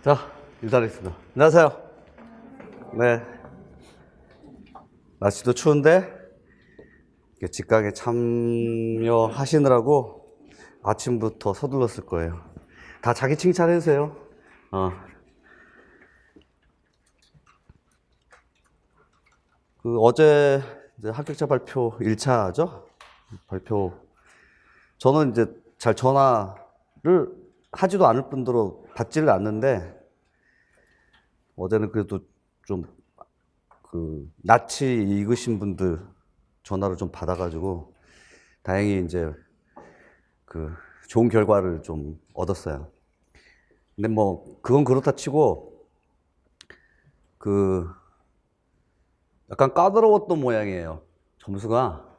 자, 인사드리겠습니다. 안녕하세요. 네. 날씨도 추운데, 직강에 참여하시느라고 아침부터 서둘렀을 거예요. 다 자기 칭찬해주세요. 어제 이제 합격자 발표 1차죠? 발표. 저는 이제 잘 전화를 하지도 않을 뿐더러 받지를 않는데, 어제는 그래도 좀, 낯이 익으신 분들 전화를 좀 받아가지고, 다행히 이제, 좋은 결과를 좀 얻었어요. 근데 뭐, 그건 그렇다 치고, 약간 까다로웠던 모양이에요. 점수가.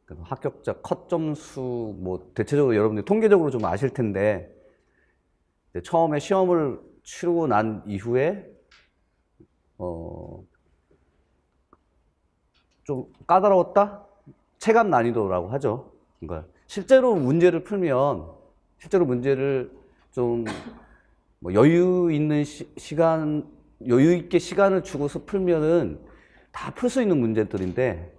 그래서 합격자 컷 점수, 뭐, 대체적으로 여러분들 통계적으로 좀 아실 텐데, 처음에 시험을 치르고 난 이후에 좀 까다로웠다? 체감 난이도라고 하죠. 그러니까 실제로 문제를 좀 뭐 여유 있는 여유 있게 시간을 주고서 풀면은 다 풀 수 있는 문제들인데,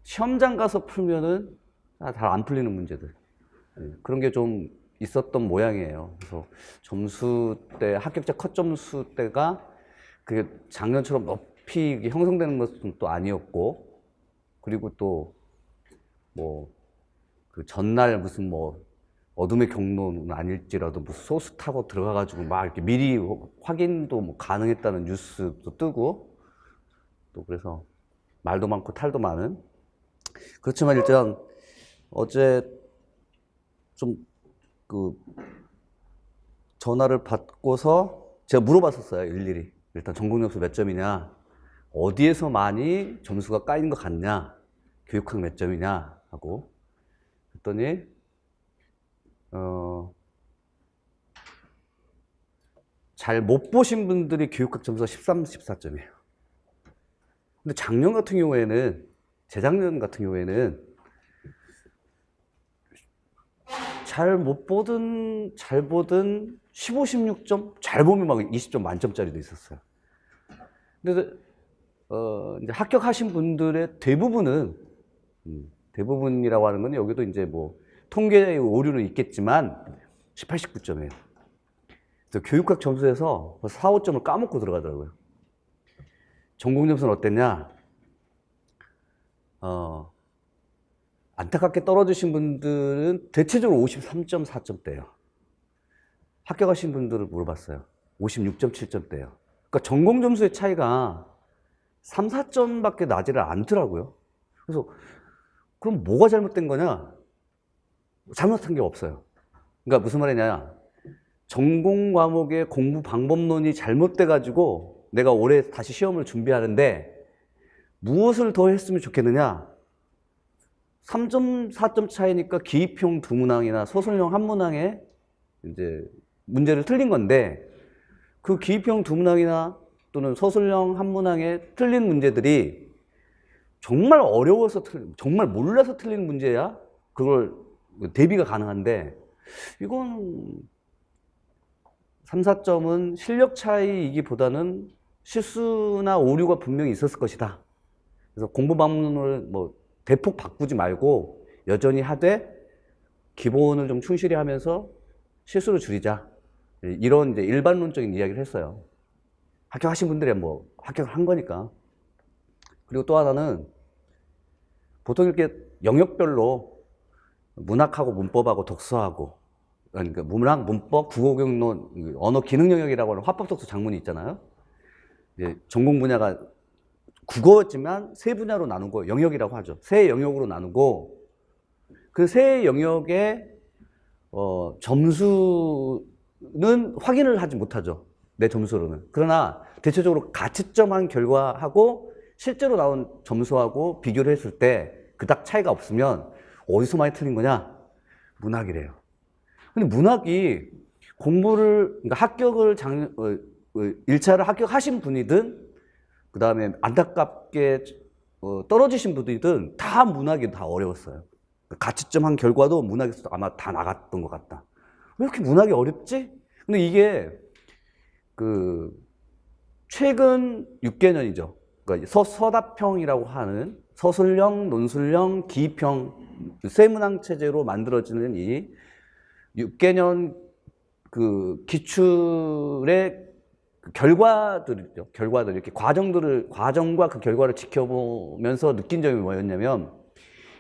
시험장 가서 풀면은 잘 안 풀리는 문제들. 그런 게 좀 있었던 모양이에요. 그래서 합격자 컷 점수 때가 그게 작년처럼 높이 형성되는 것은 또 아니었고, 그리고 또 뭐 전날 무슨 뭐 어둠의 경로는 아닐지라도 무슨 소수 타고 들어가가지고 막 이렇게 미리 확인도 뭐 가능했다는 뉴스도 뜨고, 또 그래서 말도 많고 탈도 많은. 그렇지만 일단 어제 좀 전화를 받고서 제가 물어봤었어요, 일일이. 일단 전공 점수 몇 점이냐, 어디에서 많이 점수가 까이는 것 같냐, 교육학 몇 점이냐 하고. 그랬더니 잘 못 보신 분들이 교육학 점수가 13, 14점이에요. 근데 재작년 같은 경우에는 잘 못 보든 잘 보든 15, 16점? 잘 보면 막 20점 만점짜리도 있었어요. 근데 이제 합격하신 분들의 대부분이라고 하는 건 여기도 이제 뭐 통계의 오류는 있겠지만 18, 19점이에요. 그래서 교육학 점수에서 4, 5점을 까먹고 들어가더라고요. 전공 점수는 어땠냐? 안타깝게 떨어지신 분들은 대체적으로 53.4점대예요. 합격하신 분들을 물어봤어요. 56.7점대예요. 그러니까 전공 점수의 차이가 3, 4점밖에 나지를 않더라고요. 그래서 그럼 뭐가 잘못된 거냐? 잘못한 게 없어요. 그러니까 무슨 말이냐? 전공 과목의 공부 방법론이 잘못돼가지고 내가 올해 다시 시험을 준비하는데 무엇을 더 했으면 좋겠느냐? 3점, 4점 차이니까 기입형 두 문항이나 소설형 한 문항에 이제 문제를 틀린 건데, 그 기입형 두 문항이나 또는 소설형 한 문항에 틀린 문제들이 정말 어려워서 정말 몰라서 틀린 문제야 그걸 대비가 가능한데, 이건 3, 4점은 실력 차이이기보다는 실수나 오류가 분명히 있었을 것이다. 그래서 공부 방법론을 뭐 대폭 바꾸지 말고 여전히 하되 기본을 좀 충실히 하면서 실수를 줄이자, 이런 이제 일반론적인 이야기를 했어요. 합격하신 분들이 뭐 합격을 한 거니까. 그리고 또 하나는 보통 이렇게 영역별로 문학하고 문법하고 독서하고, 그러니까 문학, 문법, 국어, 경론, 언어 기능 영역이라고 하는 화법독서 작문이 있잖아요. 이제 전공 분야가 국어지만 세 분야로 나누고, 영역이라고 하죠. 세 영역으로 나누고, 그 세 영역의 점수는 확인을 하지 못하죠. 내 점수로는. 그러나 대체적으로 가치점한 결과하고 실제로 나온 점수하고 비교를 했을 때 그닥 차이가 없으면 어디서 많이 틀린 거냐? 문학이래요. 근데 문학이 그러니까 합격을 1차를 합격하신 분이든, 그 다음에 안타깝게 떨어지신 분들이든 다 문학이 다 어려웠어요. 가치점 한 결과도 문학에서 아마 다 나갔던 것 같다. 왜 이렇게 문학이 어렵지? 근데 이게 그 최근 6개년이죠. 그러니까 서다평이라고 하는 서술형, 논술형, 기입형 쇠문항 체제로 만들어지는 이 6개년 그 기출의 결과들이죠. 결과들 이렇게 과정과 그 결과를 지켜보면서 느낀 점이 뭐였냐면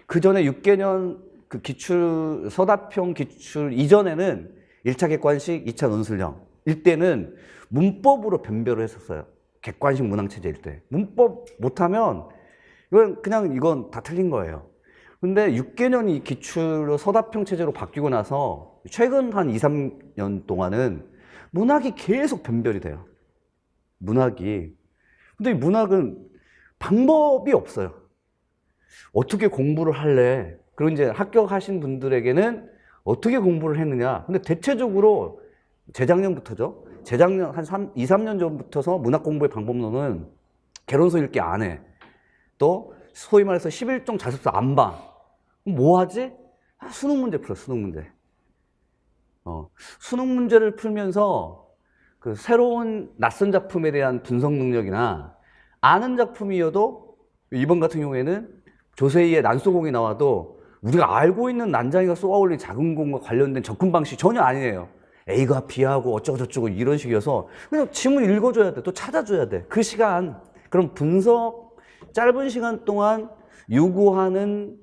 그 전에 6개년 그 기출 서다평 기출 이전에는 1차 객관식, 2차 논술형 이때는 문법으로 변별을 했었어요. 객관식 문항체제일 때. 문법 못하면 이건 다 틀린 거예요. 근데 6개년이 기출로 서다평 체제로 바뀌고 나서 최근 한 2, 3년 동안은 문학이 계속 변별이 돼요. 문학이. 근데 이 문학은 방법이 없어요. 어떻게 공부를 할래? 그리고 이제 합격하신 분들에게는 어떻게 공부를 했느냐? 근데 대체적으로 재작년부터죠. 재작년 한 2, 3년 전부터서 문학 공부의 방법론은 개론서 읽기 안 해. 또 소위 말해서 11종 자습서 안 봐. 뭐 하지? 수능 문제 풀어, 수능 문제. 수능 문제를 풀면서 그 새로운 낯선 작품에 대한 분석 능력이나 아는 작품이어도 이번 같은 경우에는 조세희의 난소공이 나와도 우리가 알고 있는 난장이가 쏘아올린 작은 공과 관련된 접근 방식이 전혀 아니에요. A가 B하고 어쩌고저쩌고 이런 식이어서 그냥 지문 읽어줘야 돼. 또 찾아줘야 돼. 그 시간, 그럼 분석, 짧은 시간 동안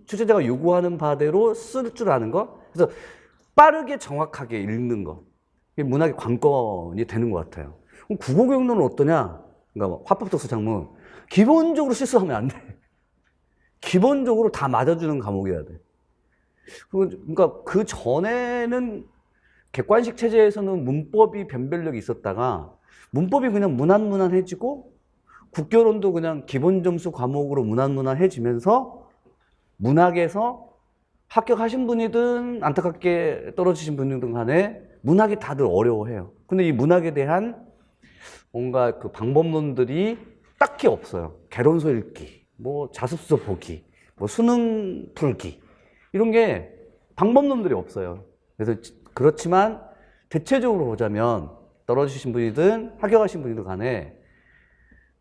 취재자가 요구하는 바대로 쓸 줄 아는 거. 그래서 빠르게 정확하게 읽는 거. 이게 문학의 관건이 되는 것 같아요. 그럼 국어교육론은 어떠냐? 그러니까 화법독서 작문. 기본적으로 실수하면 안 돼. 기본적으로 다 맞아주는 과목이어야 돼. 그러니까 그 전에는 객관식 체제에서는 문법이 변별력이 있었다가 문법이 그냥 무난무난해지고 국교론도 그냥 기본 점수 과목으로 무난무난해지면서 문학에서 합격하신 분이든 안타깝게 떨어지신 분이든 간에 문학이 다들 어려워해요. 근데 이 문학에 대한 뭔가 그 방법론들이 딱히 없어요. 개론서 읽기, 뭐 자습서 보기, 뭐 수능 풀기 이런 게 방법론들이 없어요. 그래서 그렇지만 대체적으로 보자면 떨어지신 분이든 합격하신 분이든 간에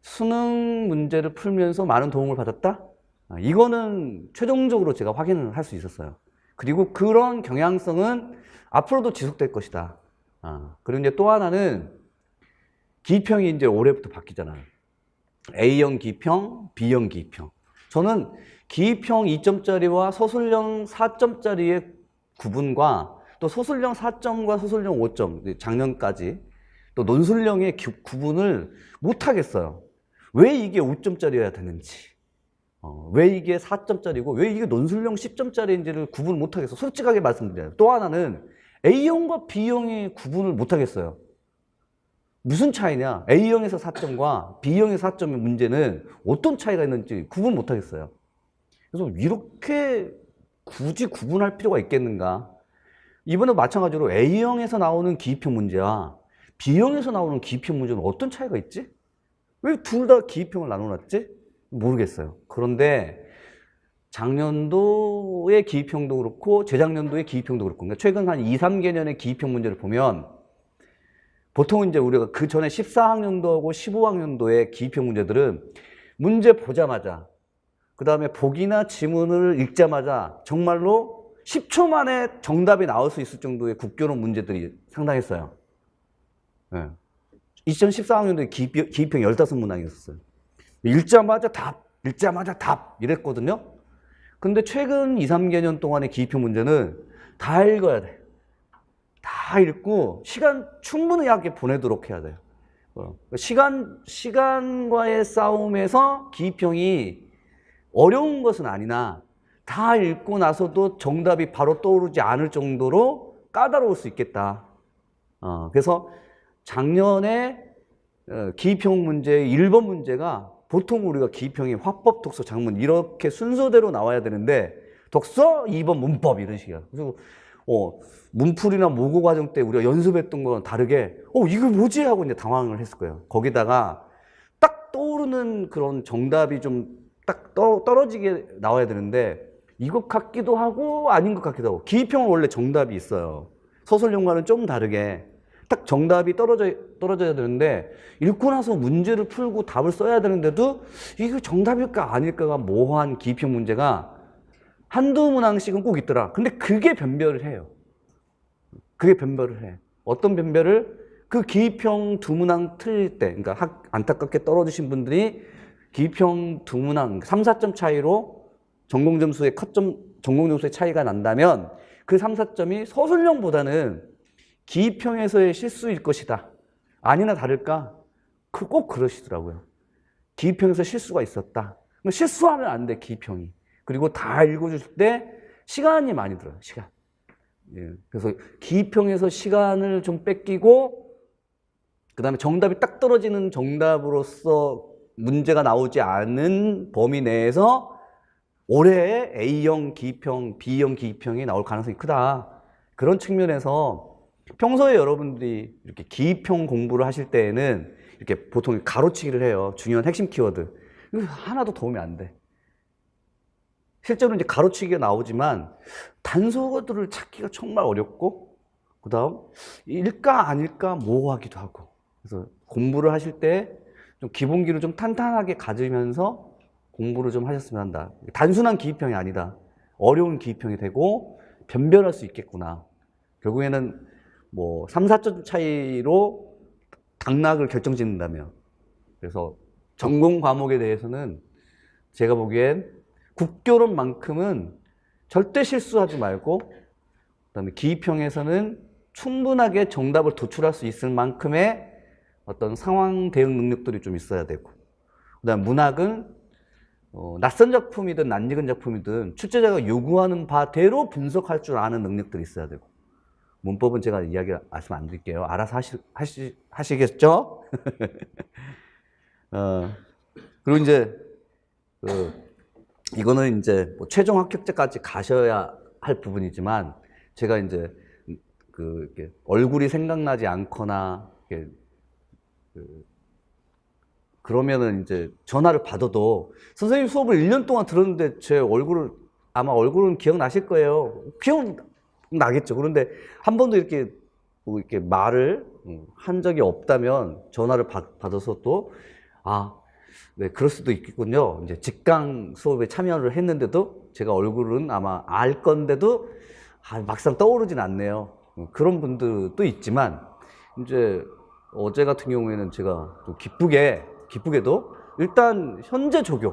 수능 문제를 풀면서 많은 도움을 받았다? 이거는 최종적으로 제가 확인을 할 수 있었어요. 그리고 그런 경향성은 앞으로도 지속될 것이다. 그리고 이제 또 하나는 기평이 이제 올해부터 바뀌잖아요. A형 기평, B형 기평. 저는 기평 2점짜리와 서술형 4점짜리의 구분과 또 서술형 4점과 서술형 5점, 작년까지 또 논술형의 구분을 못 하겠어요. 왜 이게 5점짜리여야 되는지, 왜 이게 4점짜리고 왜 이게 논술형 10점짜리인지를 구분을 못 하겠어요. 솔직하게 말씀드려요. 또 하나는 A형과 B형의 구분을 못 하겠어요. 무슨 차이냐? A형에서 4점과 B형에서 4점의 문제는 어떤 차이가 있는지 구분 못 하겠어요. 그래서 이렇게 굳이 구분할 필요가 있겠는가? 이번에 마찬가지로 A형에서 나오는 기입형 문제와 B형에서 나오는 기입형 문제는 어떤 차이가 있지? 왜 둘 다 기입형을 나눠놨지? 모르겠어요. 그런데 작년도의 기입형도 그렇고 재작년도의 기입형도 그렇고 그러니까 최근 한 2, 3개년의 기입형 문제를 보면 보통 이제 우리가 그 전에 14학년도하고 15학년도의 기입형 문제들은 문제 보자마자 그 다음에 보기나 지문을 읽자마자 정말로 10초 만에 정답이 나올 수 있을 정도의 국교론 문제들이 상당했어요. 네. 2014학년도에 기입형 15문항이었어요. 읽자마자 답 이랬거든요. 근데 최근 2, 3개년 동안의 기입형 문제는 다 읽어야 돼. 다 읽고 시간 충분하게 보내도록 해야 돼요. 시간과의 싸움에서 기입형이 어려운 것은 아니나 다 읽고 나서도 정답이 바로 떠오르지 않을 정도로 까다로울 수 있겠다. 그래서 작년에 기입형 문제의 1번 문제가 보통 우리가 기입형이 화법, 독서, 작문 이렇게 순서대로 나와야 되는데 독서, 2번 문법 이런 식이야. 그래서 문풀이나 모고 과정 때 우리가 연습했던 거랑 다르게 이거 뭐지? 하고 이제 당황을 했을 거예요. 거기다가 딱 떠오르는 그런 정답이 좀 딱 떨어지게 나와야 되는데 이것 같기도 하고 아닌 것 같기도 하고 기입형은 원래 정답이 있어요. 서술형과는 좀 다르게 딱 정답이 떨어져야 되는데 읽고 나서 문제를 풀고 답을 써야 되는데도 이게 정답일까 아닐까가 모호한 기입형 문제가 한두 문항씩은 꼭 있더라. 근데 그게 변별을 해요. 그게 변별을 해. 어떤 변별을? 그 기입형 두 문항 틀릴 때, 그러니까 안타깝게 떨어지신 분들이 기입형 두 문항 3, 4점 차이로 전공 점수의 차이가 난다면 그 3, 4점이 서술형보다는 기입형에서의 실수일 것이다. 아니나 다를까? 꼭 그러시더라고요. 기입형에서 실수가 있었다. 실수하면 안 돼, 기입형이. 그리고 다 읽어줄 때 시간이 많이 들어요, 시간. 예, 그래서 기입형에서 시간을 좀 뺏기고, 그 다음에 정답이 딱 떨어지는 정답으로서 문제가 나오지 않은 범위 내에서 올해 A형 기입형, B형 기입형이 나올 가능성이 크다. 그런 측면에서 평소에 여러분들이 이렇게 기입형 공부를 하실 때에는 이렇게 보통 가로치기를 해요. 중요한 핵심 키워드. 하나도 도움이 안 돼. 실제로 이제 가로치기가 나오지만 단서들을 찾기가 정말 어렵고, 그 다음 일까 아닐까 모호하기도 하고. 그래서 공부를 하실 때 좀 기본기를 좀 탄탄하게 가지면서 공부를 좀 하셨으면 한다. 단순한 기입형이 아니다. 어려운 기입형이 되고 변별할 수 있겠구나. 결국에는 뭐 3, 4점 차이로 당락을 결정짓는다면. 그래서 전공 과목에 대해서는 제가 보기엔 국교론만큼은 절대 실수하지 말고, 그다음에 기입형에서는 충분하게 정답을 도출할 수 있을 만큼의 어떤 상황 대응 능력들이 좀 있어야 되고, 그다음에 문학은 낯선 작품이든 낯익은 작품이든 출제자가 요구하는 바대로 분석할 줄 아는 능력들이 있어야 되고, 문법은 제가 말씀 안 드릴게요. 알아서 하시겠죠? 그리고 이제 이거는 이제 뭐 최종 합격자까지 가셔야 할 부분이지만, 제가 이제 이렇게 얼굴이 생각나지 않거나 그러면은 이제 전화를 받아도 선생님 수업을 1년 동안 들었는데 제 아마 얼굴은 기억나실 거예요. 기억나겠죠. 그런데 한 번도 이렇게 말을 한 적이 없다면 전화를 받아서 또 네, 그럴 수도 있겠군요. 이제 직강 수업에 참여를 했는데도 제가 얼굴은 아마 알 건데도 막상 떠오르진 않네요. 그런 분들도 있지만, 이제 어제 같은 경우에는 제가 좀 기쁘게도 일단 현재 조교,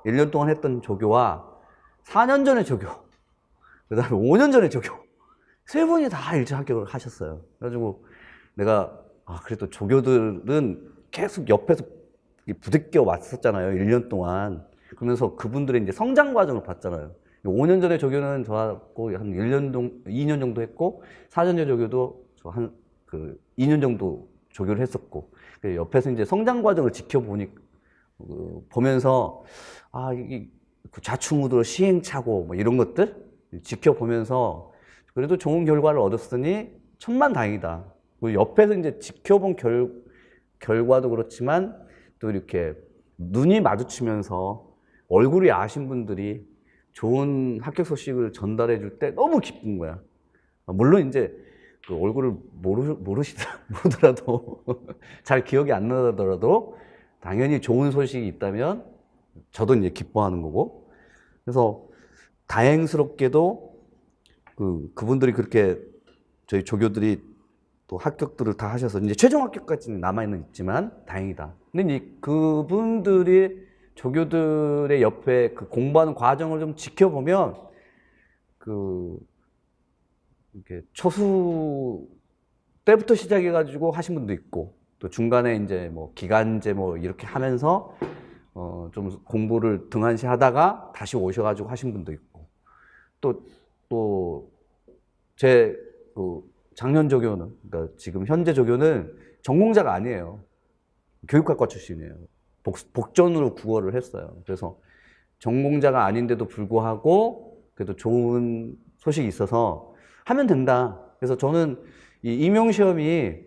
1년 동안 했던 조교와 4년 전의 조교, 그 다음에 5년 전의 조교, 세 분이 다 일차 합격을 하셨어요. 그래가지고 내가 그래도 조교들은 계속 옆에서 부대껴 왔었잖아요. 1년 동안. 그러면서 그분들의 이제 성장 과정을 봤잖아요. 5년 전에 조교는 저하고 한 2년 정도 했고, 4년 전 조교도 저 2년 정도 조교를 했었고, 옆에서 이제 성장 과정을 보면서, 이 좌충우돌 시행착오, 뭐 이런 것들 지켜보면서 그래도 좋은 결과를 얻었으니 천만다행이다. 옆에서 이제 지켜본 결과도 그렇지만, 또 이렇게 눈이 마주치면서 얼굴이 아신 분들이 좋은 합격 소식을 전달해 줄 때 너무 기쁜 거야. 물론 이제 그 얼굴을 모르더라도 잘 기억이 안 나더라도 당연히 좋은 소식이 있다면 저도 이제 기뻐하는 거고. 그래서 다행스럽게도 그분들이 그렇게 저희 조교들이 또 합격들을 다 하셔서 이제 최종 합격까지는 있지만 다행이다. 근데 이제 그분들이 조교들의 옆에 공부하는 과정을 좀 지켜보면 이렇게 초수 때부터 시작해가지고 하신 분도 있고, 또 중간에 이제 뭐 기간제 뭐 이렇게 하면서 좀 공부를 등한시 하다가 다시 오셔가지고 하신 분도 있고, 또 제 작년 조교는, 그러니까 지금 현재 조교는 전공자가 아니에요. 교육학과 출신이에요. 복전으로 국어를 했어요. 그래서 전공자가 아닌데도 불구하고 그래도 좋은 소식이 있어서 하면 된다. 그래서 저는 이 임용시험이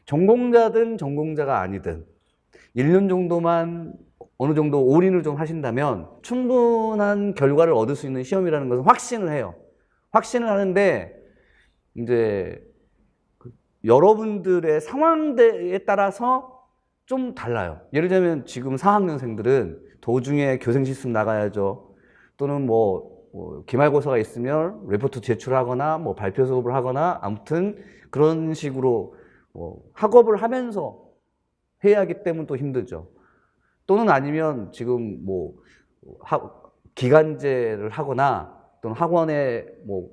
전공자든 전공자가 아니든 1년 정도만 어느 정도 올인을 좀 하신다면 충분한 결과를 얻을 수 있는 시험이라는 것은 확신을 해요. 확신을 하는데, 이제 여러분들의 상황에 따라서 좀 달라요. 예를 들면 지금 4학년생들은 도중에 교생실습 나가야죠. 또는 기말고사가 있으면 레포트 제출하거나 발표 수업을 하거나 아무튼 그런 식으로 학업을 하면서 해야 하기 때문에 또 힘들죠. 또는 아니면 지금 기간제를 하거나 또는 학원에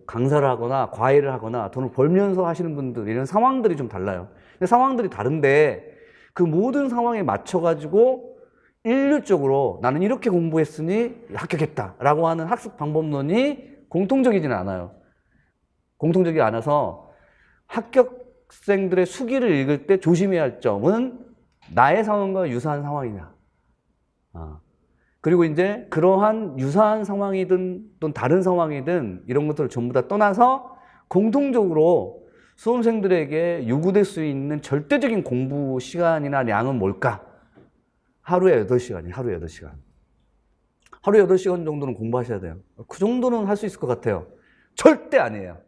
강사를 하거나 과외를 하거나 돈을 벌면서 하시는 분들, 이런 상황들이 좀 달라요. 근데 상황들이 다른데 그 모든 상황에 맞춰가지고 일률적으로 나는 이렇게 공부했으니 합격했다라고 하는 학습 방법론이 공통적이지는 않아요. 공통적이지 않아서 합격생들의 수기를 읽을 때 조심해야 할 점은 나의 상황과 유사한 상황이냐. 그리고 이제 그러한 유사한 상황이든 또는 다른 상황이든 이런 것들을 전부 다 떠나서 공통적으로 수험생들에게 요구될 수 있는 절대적인 공부 시간이나 양은 뭘까? 하루에 8시간이에요. 하루에 8시간. 하루에 8시간 정도는 공부하셔야 돼요. 그 정도는 할 수 있을 것 같아요. 절대 아니에요.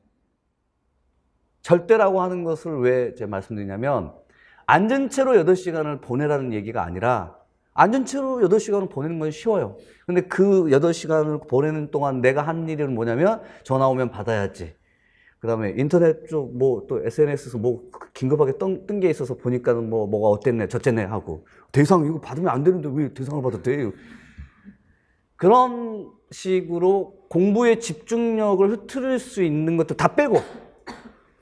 절대라고 하는 것을 왜 제가 말씀드리냐면 앉은 채로 8시간을 보내라는 얘기가 아니라 앉은 채로 8시간을 보내는 건 쉬워요. 근데 그 8시간을 보내는 동안 내가 한 일은 뭐냐면 전화 오면 받아야지. 그 다음에 인터넷 쪽 또 SNS에서 긴급하게 뜬 게 있어서 보니까는 뭐가 어땠네 저쨌네 하고 대상 이거 받으면 안 되는데 왜 대상을 받았대. 그런 식으로 공부의 집중력을 흐트릴 수 있는 것도 다 빼고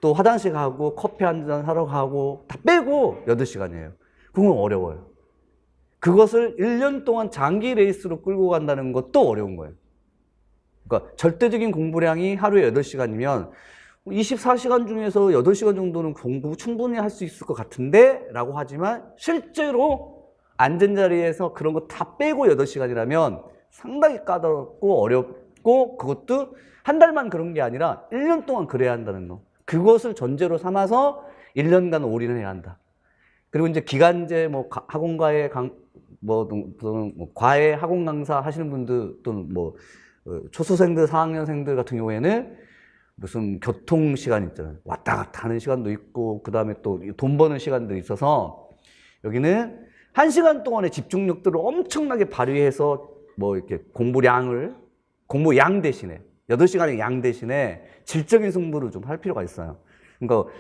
또 화장실 가고 커피 한 잔 사러 가고 다 빼고 8시간이에요. 그건 어려워요. 그것을 1년 동안 장기 레이스로 끌고 간다는 것도 어려운 거예요. 그러니까 절대적인 공부량이 하루에 8시간이면 24시간 중에서 8시간 정도는 공부 충분히 할 수 있을 것 같은데 라고 하지만 실제로 앉은 자리에서 그런 거 다 빼고 8시간이라면 상당히 까다롭고 어렵고 그것도 한 달만 그런 게 아니라 1년 동안 그래야 한다는 거. 그것을 전제로 삼아서 1년간 올인해야 한다. 그리고 이제 기간제 학원과외 과외 학원 강사 하시는 분들 또는 초수생들 4학년생들 같은 경우에는 무슨 교통 시간 있잖아요. 왔다 갔다 하는 시간도 있고 그다음에 또 돈 버는 시간도 있어서 여기는 1시간 동안의 집중력들을 엄청나게 발휘해서 이렇게 공부양 대신에 8시간의 양 대신에 질적인 승부를 좀 할 필요가 있어요. 그러니까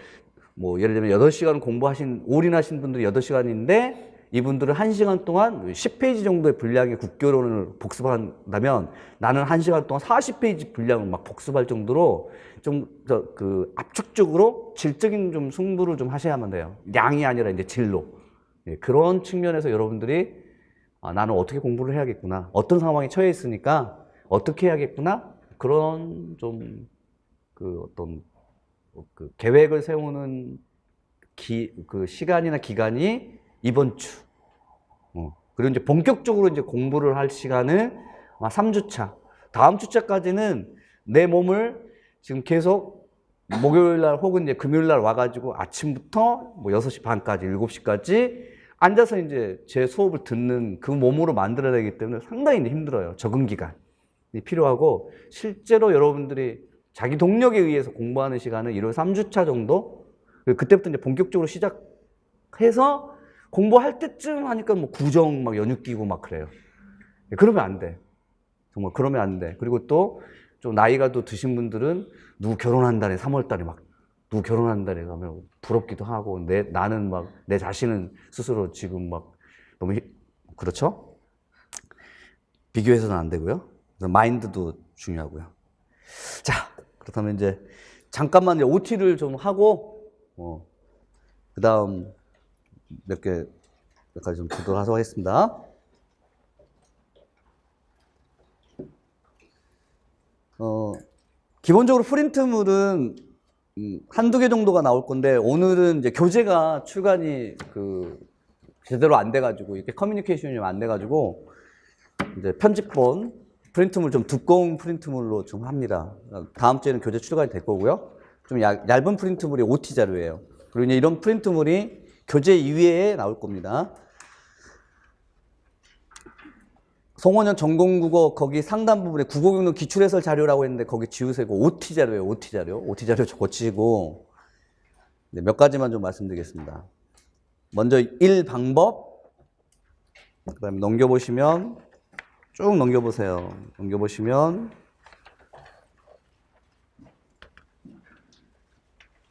예를 들면 8시간 올인하신 분들이 8시간인데 이분들은 1시간 동안 10페이지 정도의 분량의 국교론을 복습한다면 나는 1시간 동안 40페이지 분량을 막 복습할 정도로 좀 압축적으로 질적인 좀 승부를 좀 하셔야만 돼요. 양이 아니라 이제 질로. 그런 측면에서 여러분들이 나는 어떻게 공부를 해야겠구나. 어떤 상황에 처해 있으니까 어떻게 해야겠구나. 그런 좀 어떤 계획을 세우는 시간이나 기간이 이번 주. 그리고 이제 본격적으로 이제 공부를 할 시간은 아마 3주차. 다음 주차까지는 내 몸을 지금 계속 목요일 날 혹은 이제 금요일 날 와가지고 아침부터 6시 반까지, 7시까지 앉아서 이제 제 수업을 듣는 그 몸으로 만들어야 되기 때문에 상당히 이제 힘들어요. 적응 기간이 필요하고 실제로 여러분들이 자기 동력에 의해서 공부하는 시간은 1월 3주차 정도? 그때부터 이제 본격적으로 시작해서 공부할 때쯤 하니까 구정 연휴 끼고 그래요. 그러면 안 돼. 정말 그러면 안 돼. 그리고 또 좀 나이가 또 드신 분들은 누구 결혼한다네, 3월 달에 누구 결혼한다네 가면 부럽기도 하고 나는 내 자신은 스스로 지금 너무 그렇죠? 비교해서는 안 되고요. 마인드도 중요하고요. 자, 그렇다면 이제 잠깐만 이제 OT를 좀 하고 그 다음 몇 가지 좀 보도록 하겠습니다. 기본적으로 프린트물은 한두 개 정도가 나올 건데 오늘은 이제 교재가 출간이 제대로 안 돼가지고 이렇게 커뮤니케이션이 안 돼가지고 이제 편집본 프린트물 좀 두꺼운 프린트물로 좀 합니다. 다음 주에는 교재 출간이 될 거고요. 좀 얇은 프린트물이 OT 자료예요. 그리고 이제 이런 프린트물이 교재 이외에 나올 겁니다. 송원현 전공국어 거기 상단 부분에 국어교육 기출해설 자료라고 했는데 거기 지우세요. OT 자료예요. OT 자료. OT 자료 고치고 네, 몇 가지만 좀 말씀드리겠습니다. 먼저 1 방법, 그 다음에 넘겨보시면 쭉 넘겨보세요. 넘겨보시면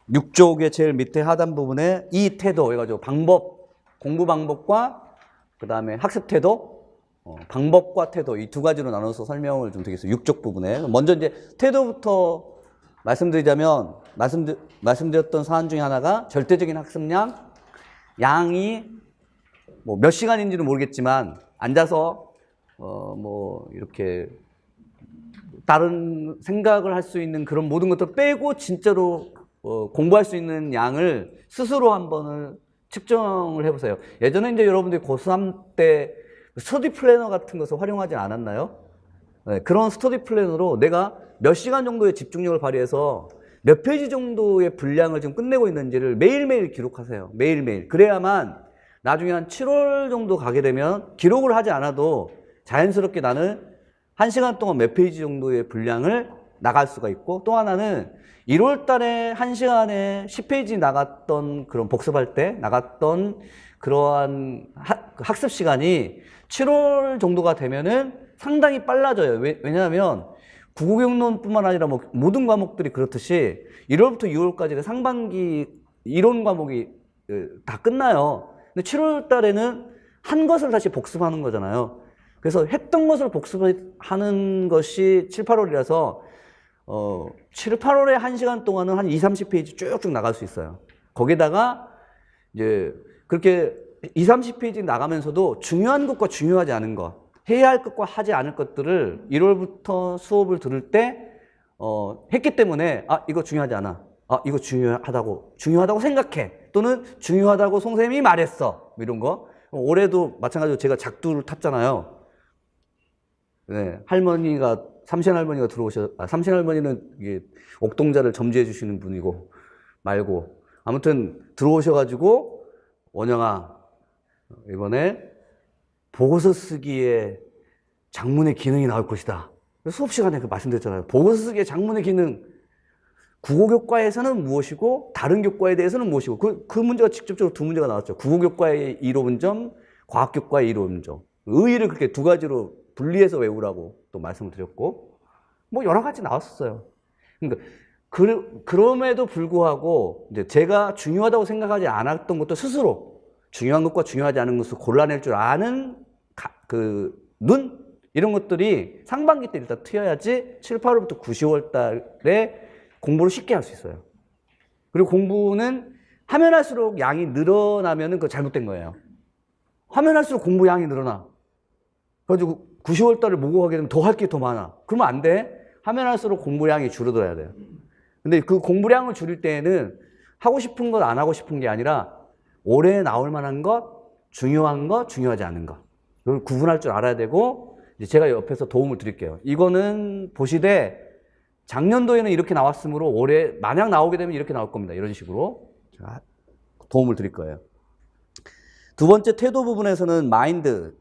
6쪽의 제일 밑에 하단 부분에 이 태도 해가지고 방법, 공부 방법과 그 다음에 학습 태도, 방법과 태도 이 두 가지로 나눠서 설명을 좀 드리겠습니다. 6쪽 부분에 먼저 이제 태도부터 말씀드리자면 말씀드렸던 사안 중에 하나가 절대적인 학습량, 양이 뭐 몇 시간인지는 모르겠지만 앉아서 뭐 이렇게 다른 생각을 할 수 있는 그런 모든 것들 빼고 진짜로 공부할 수 있는 양을 스스로 한번 측정을 해보세요. 예전에 이제 여러분들이 고3 때 스터디 플래너 같은 것을 활용하지 않았나요? 네, 그런 스터디 플래너로 내가 몇 시간 정도의 집중력을 발휘해서 몇 페이지 정도의 분량을 지금 끝내고 있는지를 매일매일 기록하세요. 매일매일. 그래야만 나중에 한 7월 정도 가게 되면 기록을 하지 않아도 자연스럽게 나는 1시간 동안 몇 페이지 정도의 분량을 나갈 수가 있고, 또 하나는 1월 달에 1시간에 10페이지 나갔던 그런 복습할 때 나갔던 그러한 학습 시간이 7월 정도가 되면은 상당히 빨라져요. 왜냐하면 국어경론뿐만 아니라 뭐 모든 과목들이 그렇듯이 1월부터 6월까지가 상반기 이론 과목이 다 끝나요. 근데 7월 달에는 한 것을 다시 복습하는 거잖아요. 그래서 했던 것을 복습하는 것이 7, 8월이라서 7, 8월에 1시간 동안은 한 20, 30페이지 쭉쭉 나갈 수 있어요. 거기다가 이제 그렇게 20, 30페이지 나가면서도 중요한 것과 중요하지 않은 것, 해야 할 것과 하지 않을 것들을 1월부터 수업을 들을 때 했기 때문에 이거 중요하지 않아. 이거 중요하다고 생각해. 또는 중요하다고 선생님이 말했어. 이런 거. 올해도 마찬가지로 제가 작두를 탔잖아요. 네, 삼신 할머니가 삼신 할머니는 이게 옥동자를 점지해 주시는 분이고 말고 아무튼 들어오셔가지고 원영아 이번에 보고서 쓰기에 장문의 기능이 나올 것이다. 수업 시간에 말씀드렸잖아요. 보고서 쓰기에 장문의 기능, 국어교과에서는 무엇이고 다른 교과에 대해서는 무엇이고 그 문제가 직접적으로 두 문제가 나왔죠. 국어교과의 이론점, 과학교과의 이론점. 의의를 그렇게 두 가지로 분리해서 외우라고 또 말씀을 드렸고 뭐 여러 가지 나왔었어요. 그러니까 그럼에도 불구하고 이제 제가 중요하다고 생각하지 않았던 것도 스스로 중요한 것과 중요하지 않은 것을 골라낼 줄 아는 눈 이런 것들이 상반기 때 일단 트여야지 7, 8월부터 9, 10월 달에 공부를 쉽게 할 수 있어요. 그리고 공부는 하면 할수록 양이 늘어나면 그거 잘못된 거예요. 하면 할수록 공부 양이 늘어나. 그래가지고 9, 10월 달에 모국하게 되면 더 할 게 더 많아. 그러면 안 돼. 하면 할수록 공부량이 줄어들어야 돼요. 근데 그 공부량을 줄일 때에는 하고 싶은 것, 안 하고 싶은 게 아니라 올해 나올 만한 것, 중요한 것, 중요하지 않은 것. 그걸 구분할 줄 알아야 되고, 이제 제가 옆에서 도움을 드릴게요. 이거는 보시되 작년도에는 이렇게 나왔으므로 올해 만약 나오게 되면 이렇게 나올 겁니다. 이런 식으로 제가 도움을 드릴 거예요. 두 번째 태도 부분에서는 마인드,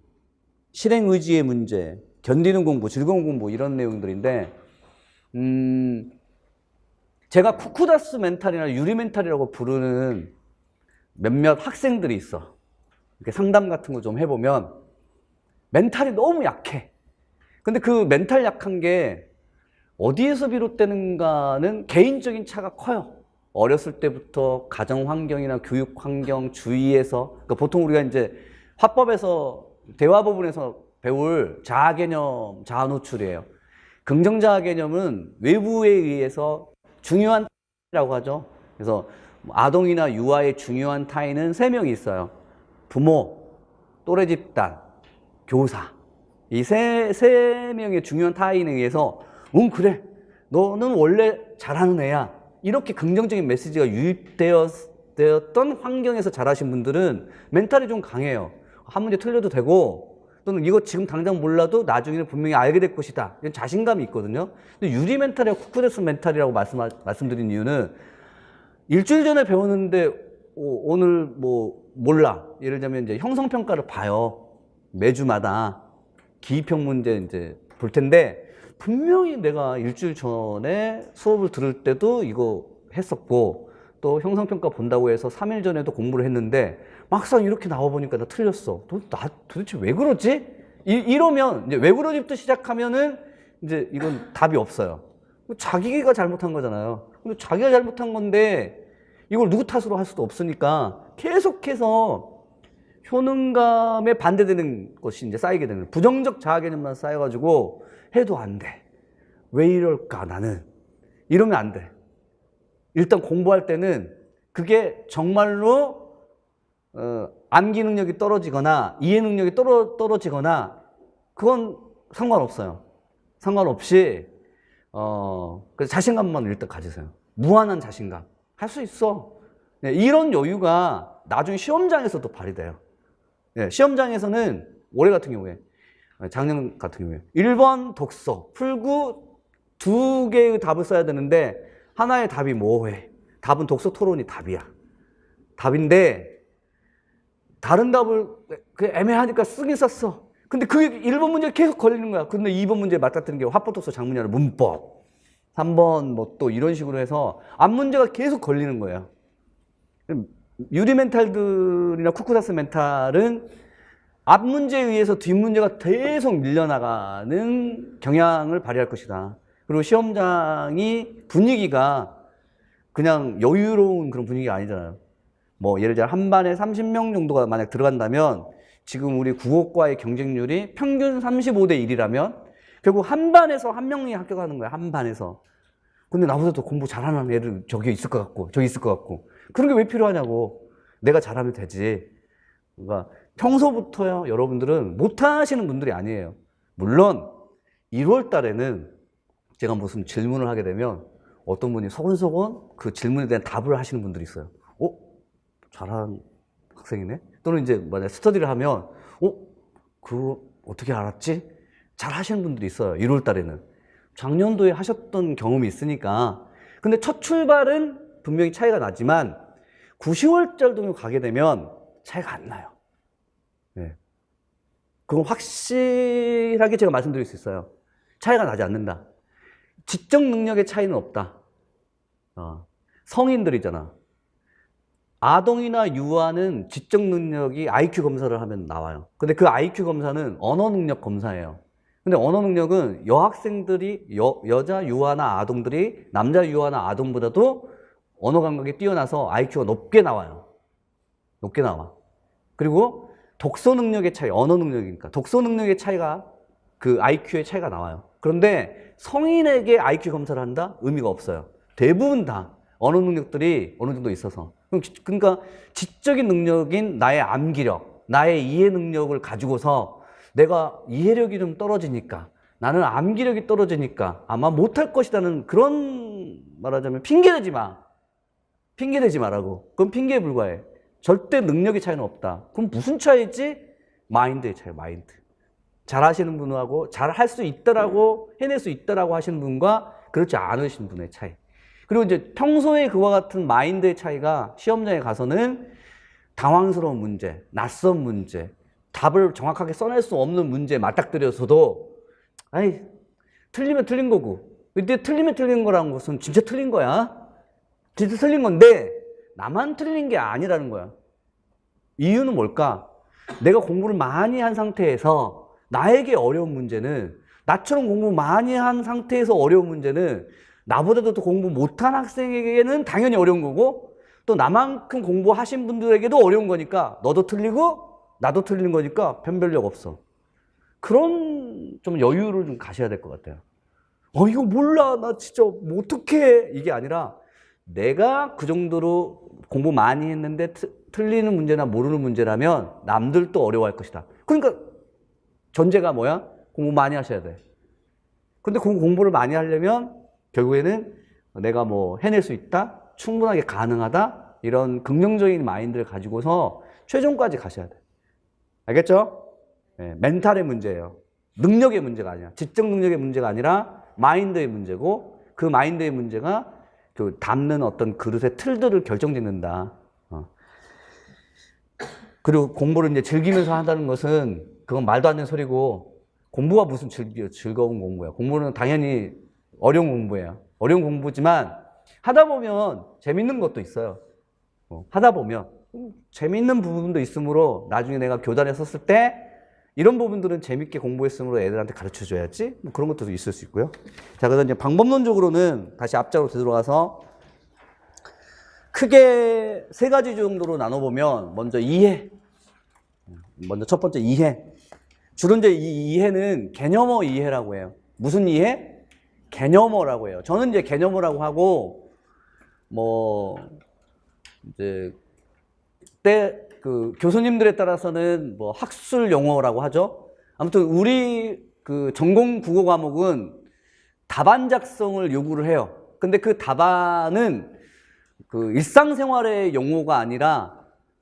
실행 의지의 문제, 견디는 공부, 즐거운 공부 이런 내용들인데 제가 쿠쿠다스 멘탈이나 유리 멘탈이라고 부르는 몇몇 학생들이 있어. 이렇게 상담 같은 거 좀 해보면 멘탈이 너무 약해. 근데 그 멘탈 약한 게 어디에서 비롯되는가는 개인적인 차가 커요. 어렸을 때부터 가정 환경이나 교육 환경 주위에서 그러니까 보통 우리가 이제 화법에서 대화 부분에서 배울 자아 개념, 자아 노출이에요. 긍정 자아 개념은 외부에 의해서 중요한 타인이라고 하죠. 그래서 아동이나 유아의 중요한 타인은 3명이 있어요. 부모, 또래 집단, 교사. 이 세 명의 중요한 타인에 의해서 그래. 너는 원래 잘하는 애야. 이렇게 긍정적인 메시지가 유입되었던 환경에서 자라신 분들은 멘탈이 좀 강해요. 한 문제 틀려도 되고 또는 이거 지금 당장 몰라도 나중에는 분명히 알게 될 것이다. 이런 자신감이 있거든요. 근데 유리 멘탈이랑 쿠쿠다스 멘탈이라고 말씀드린 이유는 일주일 전에 배웠는데 오늘 뭐 몰라. 예를 들면 이제 형성평가를 봐요. 매주마다 기입형 문제 이제 볼 텐데 분명히 내가 일주일 전에 수업을 들을 때도 이거 했었고 또 형성평가 본다고 해서 3일 전에도 공부를 했는데 막상 이렇게 나와보니까 나 틀렸어. 나 도대체 왜 그러지? 이러면 이제 왜 그러지부터 시작하면은 이제 이건 답이 없어요. 자기가 잘못한 거잖아요. 근데 자기가 잘못한 건데 이걸 누구 탓으로 할 수도 없으니까 계속해서 효능감에 반대되는 것이 이제 쌓이게 되는 거예요. 부정적 자아 개념만 쌓여가지고 해도 안 돼. 왜 이럴까 나는. 이러면 안 돼. 일단 공부할 때는 그게 정말로 암기 능력이 떨어지거나 이해 능력이 떨어지거나 그건 상관없어요. 상관없이 그래서 자신감만 일단 가지세요. 무한한 자신감. 할 수 있어. 네, 이런 여유가 나중에 시험장에서도 발휘돼요. 네, 시험장에서는 올해 같은 경우에 작년 같은 경우에 1번 독서 풀고 2개의 답을 써야 되는데 하나의 답이 뭐해? 답은 독서 토론이 답이야. 답인데 다른 답을 애매하니까 쓰긴 썼어. 근데 그게 1번 문제 계속 걸리는 거야. 근데 2번 문제에 맞닥뜨리는 게 화법독서 장문이나 문법. 3번 뭐 또 이런 식으로 해서 앞 문제가 계속 걸리는 거예요. 유리 멘탈들이나 쿠쿠다스 멘탈은 앞 문제에 의해서 뒷 문제가 계속 밀려나가는 경향을 발휘할 것이다. 그리고 시험장이 분위기가 그냥 여유로운 그런 분위기가 아니잖아요. 뭐 예를 들어 한 반에 30명 정도가 만약 들어간다면 지금 우리 국어과의 경쟁률이 평균 35대 1이라면 결국 한 반에서 한 명이 합격하는 거야. 한 반에서. 근데 나보다 더 공부 잘하는 애들 저기 있을 것 같고 저기 있을 것 같고 그런 게 왜 필요하냐고. 내가 잘하면 되지. 그러니까 평소부터요 여러분들은 못하시는 분들이 아니에요. 물론 1월 달에는 제가 무슨 질문을 하게 되면 어떤 분이 소곤소곤 그 질문에 대한 답을 하시는 분들이 있어요. 잘하는 학생이네? 또는 이제 만약 스터디를 하면 그거 어떻게 알았지? 잘 하시는 분들이 있어요. 1월 달에는. 작년도에 하셨던 경험이 있으니까. 근데 첫 출발은 분명히 차이가 나지만 9, 10월 정도 가게 되면 차이가 안 나요. 네. 그건 확실하게 제가 말씀드릴 수 있어요. 차이가 나지 않는다. 지적 능력의 차이는 없다. 성인들이잖아. 아동이나 유아는 지적 능력이 IQ 검사를 하면 나와요. 근데 그 IQ 검사는 언어 능력 검사예요. 근데 언어 능력은 여학생들이, 여자 유아나 아동들이 남자 유아나 아동보다도 언어 감각이 뛰어나서 IQ가 높게 나와요. 높게 나와. 그리고 독서 능력의 차이, 언어 능력이니까. 독서 능력의 차이가 그 IQ의 차이가 나와요. 그런데 성인에게 IQ 검사를 한다? 의미가 없어요. 대부분 다 언어 능력들이 어느 정도 있어서. 그러니까 지적인 능력인 나의 암기력, 나의 이해 능력을 가지고서 내가 이해력이 좀 떨어지니까 나는 암기력이 떨어지니까 아마 못할 것이라는 그런 말하자면 핑계대지 마. 핑계대지 말라고. 그건 핑계에 불과해. 절대 능력의 차이는 없다. 그럼 무슨 차이지? 마인드의 차이, 마인드. 잘하시는 분하고 잘할 수 있다라고 해낼 수 있다라고 하시는 분과 그렇지 않으신 분의 차이. 그리고 이제 평소에 그와 같은 마인드의 차이가 시험장에 가서는 당황스러운 문제, 낯선 문제, 답을 정확하게 써낼 수 없는 문제에 맞닥뜨려서도 아이 틀리면 틀린 거고 근데 틀리면 틀린 거라는 것은 진짜 틀린 거야. 진짜 틀린 건데 나만 틀린 게 아니라는 거야. 이유는 뭘까? 내가 공부를 많이 한 상태에서 나에게 어려운 문제는 나처럼 공부 많이 한 상태에서 어려운 문제는 나보다도 더 공부 못한 학생에게는 당연히 어려운 거고 또 나만큼 공부하신 분들에게도 어려운 거니까 너도 틀리고 나도 틀린 거니까 변별력 없어. 그런 좀 여유를 좀 가셔야 될 것 같아요. 이거 몰라. 나 진짜 뭐 어떡해. 이게 아니라 내가 그 정도로 공부 많이 했는데 틀리는 문제나 모르는 문제라면 남들도 어려워할 것이다. 그러니까 전제가 뭐야? 공부 많이 하셔야 돼. 근데 공부를 많이 하려면 결국에는 내가 뭐 해낼 수 있다? 충분하게 가능하다? 이런 긍정적인 마인드를 가지고서 최종까지 가셔야 돼. 알겠죠? 네, 멘탈의 문제예요. 능력의 문제가 아니야. 지적 능력의 문제가 아니라 마인드의 문제고 그 마인드의 문제가 그 담는 어떤 그릇의 틀들을 결정짓는다. 그리고 공부를 이제 즐기면서 한다는 것은 그건 말도 안 되는 소리고 공부가 무슨 즐거운 공부야. 공부는 당연히 어려운 공부예요. 어려운 공부지만 하다 보면 재밌는 것도 있어요. 하다 보면 재밌는 부분도 있으므로 나중에 내가 교단에 섰을 때 이런 부분들은 재밌게 공부했으므로 애들한테 가르쳐 줘야지. 뭐 그런 것도 있을 수 있고요. 자, 그래서 이제 방법론적으로는 다시 앞자로 되돌아가서 크게 세 가지 정도로 나눠보면 먼저 이해. 먼저 첫 번째 이해. 주로 이제 이 이해는 개념어 이해라고 해요. 무슨 이해? 개념어라고 해요. 저는 이제 개념어라고 하고 뭐 이제 그 교수님들에 따라서는 뭐 학술 용어라고 하죠. 아무튼 우리 그 전공 국어 과목은 답안 작성을 요구를 해요. 근데 그 답안은 그 일상생활의 용어가 아니라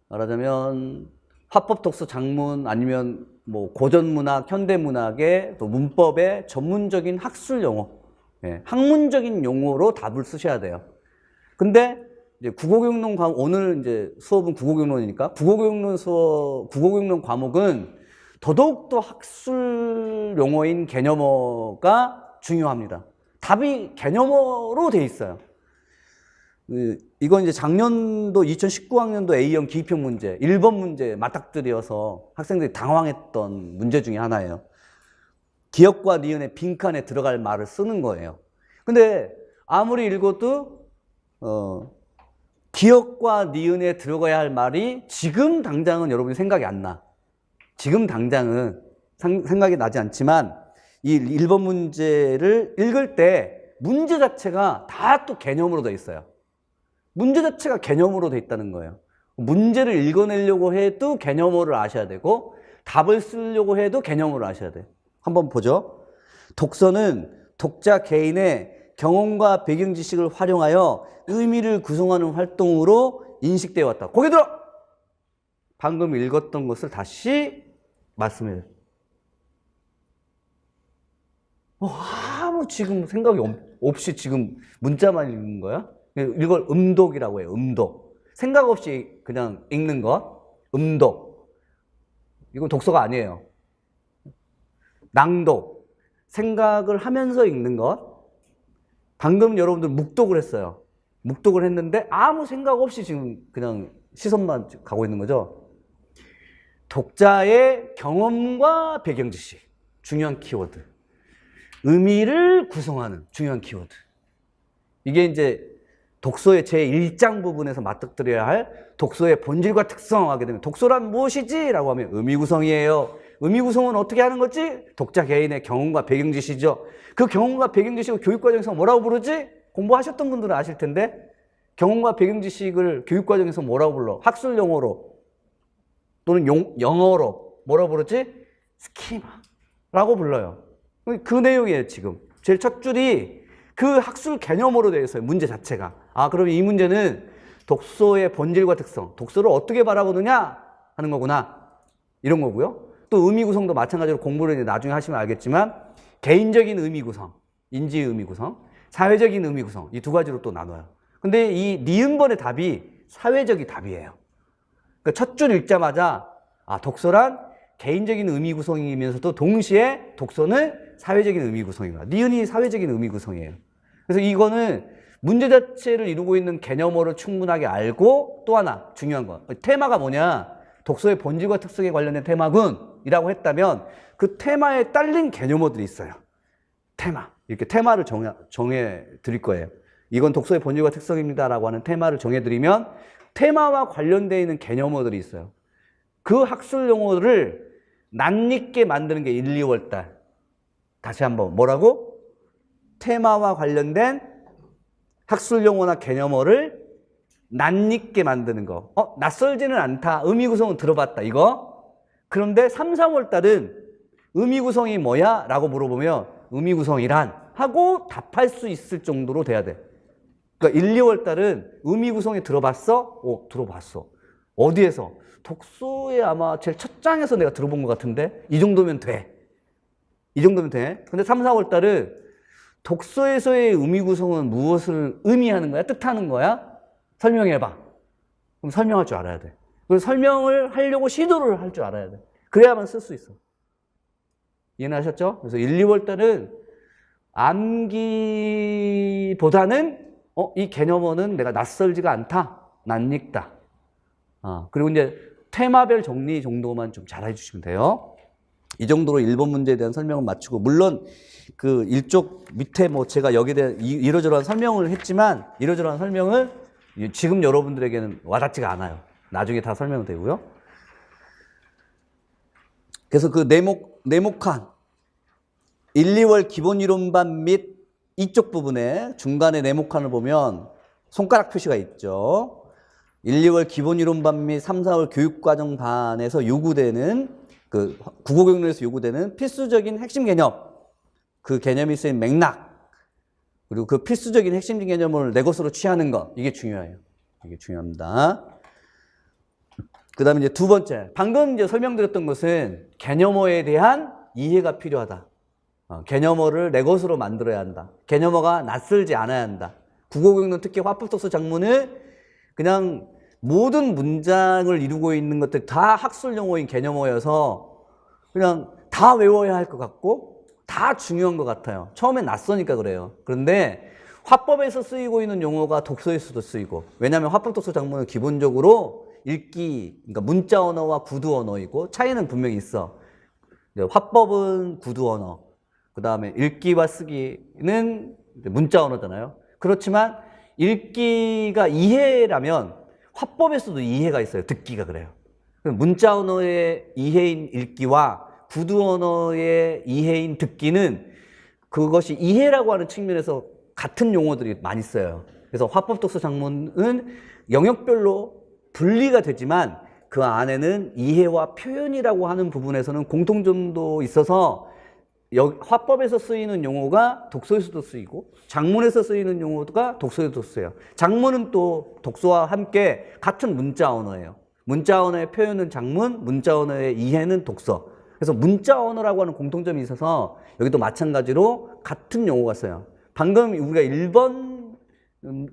말하자면 화법, 독서, 작문 아니면 뭐 고전문학, 현대문학의 또 문법의 전문적인 학술 용어, 예, 학문적인 용어로 답을 쓰셔야 돼요. 근데 이제 국어교육론 과목, 오늘 이제 수업은 국어교육론이니까 국어교육론 과목은 더더욱더 학술 용어인 개념어가 중요합니다. 답이 개념어로 돼 있어요. 이건 이제 작년도 2019학년도 A형 기입형 문제, 1번 문제 맞닥뜨려서 학생들이 당황했던 문제 중에 하나예요. 기역과 니은의 빈칸에 들어갈 말을 쓰는 거예요. 근데 아무리 읽어도 기역과 니은에 들어가야 할 말이 지금 당장은 여러분이 생각이 안 나. 지금 당장은 생각이 나지 않지만 이 1번 문제를 읽을 때 문제 자체가 다 또 개념으로 돼 있어요. 문제 자체가 개념으로 돼 있다는 거예요. 문제를 읽어내려고 해도 개념어를 아셔야 되고 답을 쓰려고 해도 개념어를 아셔야 돼요. 한번 보죠. 독서는 독자 개인의 경험과 배경 지식을 활용하여 의미를 구성하는 활동으로 인식되어 왔다. 고개 들어! 방금 읽었던 것을 다시 말씀해요. 아무 지금 생각이 없이 지금 문자만 읽는 거야? 이걸 음독이라고 해요. 음독. 생각 없이 그냥 읽는 것. 음독. 이건 독서가 아니에요. 낭독. 생각을 하면서 읽는 것. 방금 여러분들 묵독을 했어요. 묵독을 했는데 아무 생각 없이 지금 그냥 시선만 가고 있는 거죠. 독자의 경험과 배경 지식. 중요한 키워드. 의미를 구성하는 중요한 키워드. 이게 이제 독서의 제1장 부분에서 맞닥뜨려야 할 독서의 본질과 특성 하게 되면 독서란 무엇이지? 라고 하면 의미 구성이에요. 의미 구성은 어떻게 하는 거지? 독자 개인의 경험과 배경 지식이죠. 그 경험과 배경 지식을 교육과정에서 뭐라고 부르지? 공부하셨던 분들은 아실 텐데 경험과 배경 지식을 교육과정에서 뭐라고 불러? 학술 용어로 또는 영어로 뭐라고 부르지? 스키마라고 불러요. 그 내용이에요. 지금 제일 첫 줄이 그 학술 개념으로 되어 있어요. 문제 자체가. 아, 그럼 이 문제는 독서의 본질과 특성, 독서를 어떻게 바라보느냐 하는 거구나. 이런 거고요. 또 의미 구성도 마찬가지로 공부를 이제 나중에 하시면 알겠지만 개인적인 의미 구성, 인지 의미 구성, 사회적인 의미 구성 이 두 가지로 또 나눠요. 근데 이 니은번의 답이 사회적인 답이에요. 그러니까 첫 줄 읽자마자 아, 독서란 개인적인 의미 구성이면서도 동시에 독서는 사회적인 의미 구성이다. 니은이 사회적인 의미 구성이에요. 그래서 이거는 문제 자체를 이루고 있는 개념어를 충분하게 알고 또 하나 중요한 거. 테마가 뭐냐? 독서의 본질과 특성에 관련된 테마군 이라고 했다면 그 테마에 딸린 개념어들이 있어요. 테마. 이렇게 테마를 정해 드릴 거예요. 이건 독서의 본질과 특성입니다 라고 하는 테마를 정해 드리면 테마와 관련되어 있는 개념어들이 있어요. 그 학술 용어를 낯익게 만드는 게 1, 2월 달. 다시 한번 뭐라고? 테마와 관련된 학술 용어나 개념어를 낯익게 만드는 거. 낯설지는 않다. 의미 구성은 들어봤다. 이거. 그런데 3, 4월 달은 의미 구성이 뭐야? 라고 물어보면 의미 구성이란 하고 답할 수 있을 정도로 돼야 돼. 그러니까 1, 2월 달은 의미 구성이 들어봤어? 들어봤어. 어디에서? 독서에 아마 제일 첫 장에서 내가 들어본 것 같은데 이 정도면 돼. 이 정도면 돼. 근데 3, 4월 달은 독서에서의 의미 구성은 무엇을 의미하는 거야? 뜻하는 거야? 설명해봐. 그럼 설명할 줄 알아야 돼. 그래서 설명을 하려고 시도를 할 줄 알아야 돼. 그래야만 쓸 수 있어. 이해하셨죠? 그래서 1, 2월 달은 암기보다는 이 개념어는 내가 낯설지가 않다, 낯익다. 그리고 이제 테마별 정리 정도만 좀 잘 해주시면 돼요. 이 정도로 1번 문제에 대한 설명은 마치고, 물론 그 일쪽 밑에 뭐 제가 여기에 대한 이러저러한 설명을 했지만, 이러저러한 설명은 지금 여러분들에게는 와닿지가 않아요. 나중에 다 설명은 되고요. 그래서 그 네모칸 1, 2월 기본 이론반 및 이쪽 부분에 중간에 네모칸을 보면 손가락 표시가 있죠. 1, 2월 기본 이론반 및 3, 4월 교육과정반에서 요구되는 그 국어교육론에서 요구되는 필수적인 핵심 개념, 그 개념이 쓰인 맥락, 그리고 그 필수적인 핵심 개념을 내 것으로 취하는 것, 이게 중요해요. 이게 중요합니다. 그 다음에 이제 두 번째, 방금 이제 설명드렸던 것은 개념어에 대한 이해가 필요하다. 개념어를 내 것으로 만들어야 한다. 개념어가 낯설지 않아야 한다. 국어교육론 특히 화법독서 작문을 그냥 모든 문장을 이루고 있는 것들 다 학술 용어인 개념어여서 그냥 다 외워야 할 것 같고 다 중요한 것 같아요. 처음엔 낯서니까 그래요. 그런데 화법에서 쓰이고 있는 용어가 독서에서도 쓰이고, 왜냐하면 화법독서 작문은 기본적으로 읽기, 그러니까 문자 언어와 구두 언어이고 차이는 분명히 있어. 화법은 구두 언어, 그 다음에 읽기와 쓰기는 문자 언어잖아요. 그렇지만 읽기가 이해라면 화법에서도 이해가 있어요. 듣기가 그래요. 문자 언어의 이해인 읽기와 구두 언어의 이해인 듣기는 그것이 이해라고 하는 측면에서 같은 용어들이 많이 써요. 그래서 화법독서 작문은 영역별로 분리가 되지만 그 안에는 이해와 표현이라고 하는 부분에서는 공통점도 있어서 화법에서 쓰이는 용어가 독서에서도 쓰이고 작문에서 쓰이는 용어가 독서에서도 쓰여요. 작문은 또 독서와 함께 같은 문자 언어예요. 문자 언어의 표현은 작문, 문자 언어의 이해는 독서. 그래서 문자 언어라고 하는 공통점이 있어서 여기도 마찬가지로 같은 용어가 써요. 방금 우리가 1번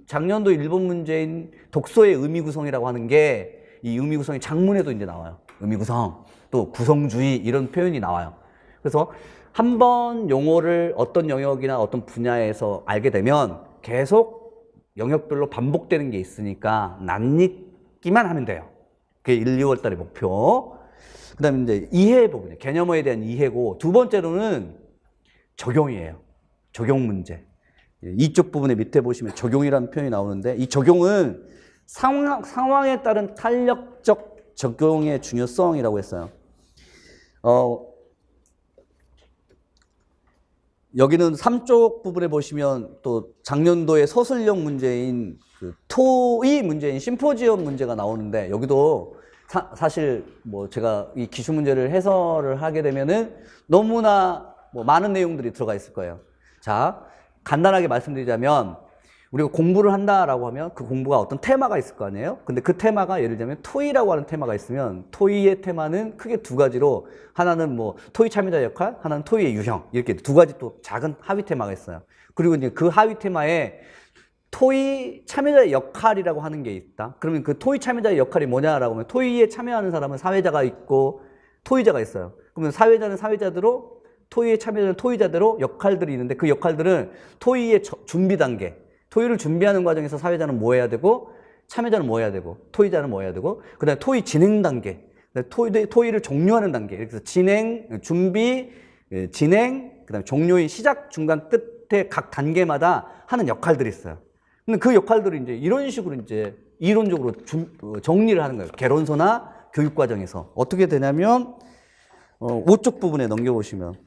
작년도 1번 문제인 독서의 의미 구성이라고 하는 게 이 의미 구성이 작문에도 이제 나와요. 의미 구성, 또 구성주의 이런 표현이 나와요. 그래서 한 번 용어를 어떤 영역이나 어떤 분야에서 알게 되면 계속 영역별로 반복되는 게 있으니까 낯익기만 하면 돼요. 그게 1, 2월 달의 목표. 그 다음에 이제 이해 부분이에요. 개념어에 대한 이해고, 두 번째로는 적용이에요. 적용 문제. 이쪽 부분에 밑에 보시면 적용이라는 표현이 나오는데, 이 적용은 상황에 따른 탄력적 적용의 중요성이라고 했어요. 여기는 3쪽 부분에 보시면 또 작년도의 서술형 문제인 그 토의 문제인 심포지엄 문제가 나오는데, 여기도 사실 뭐 제가 이 기출 문제를 해설을 하게 되면은 너무나 뭐 많은 내용들이 들어가 있을 거예요. 자, 간단하게 말씀드리자면, 우리가 공부를 한다라고 하면 그 공부가 어떤 테마가 있을 거 아니에요? 근데 그 테마가 예를 들면 토의라고 하는 테마가 있으면 토의의 테마는 크게 두 가지로, 하나는 뭐 토의 참여자 역할, 하나는 토의의 유형, 이렇게 두 가지 또 작은 하위 테마가 있어요. 그리고 이제 그 하위 테마에 토의 참여자의 역할이라고 하는 게 있다. 그러면 그 토의 참여자의 역할이 뭐냐라고 하면, 토의에 참여하는 사람은 사회자가 있고 토의자가 있어요. 그러면 사회자는 사회자대로, 토의에 참여하는 토의자대로 역할들이 있는데, 그 역할들은 토의의 준비 단계, 토의를 준비하는 과정에서 사회자는 뭐 해야 되고, 참여자는 뭐 해야 되고, 토의자는 뭐 해야 되고, 그 다음에 토의 진행 단계, 토의를 종료하는 단계, 그래서 진행, 준비, 진행, 그 다음에 종료의 시작, 중간, 끝에 각 단계마다 하는 역할들이 있어요. 근데 그 역할들을 이제 이런 식으로 이제 이론적으로 정리를 하는 거예요. 개론서나 교육과정에서. 어떻게 되냐면, 5쪽 부분에 넘겨보시면,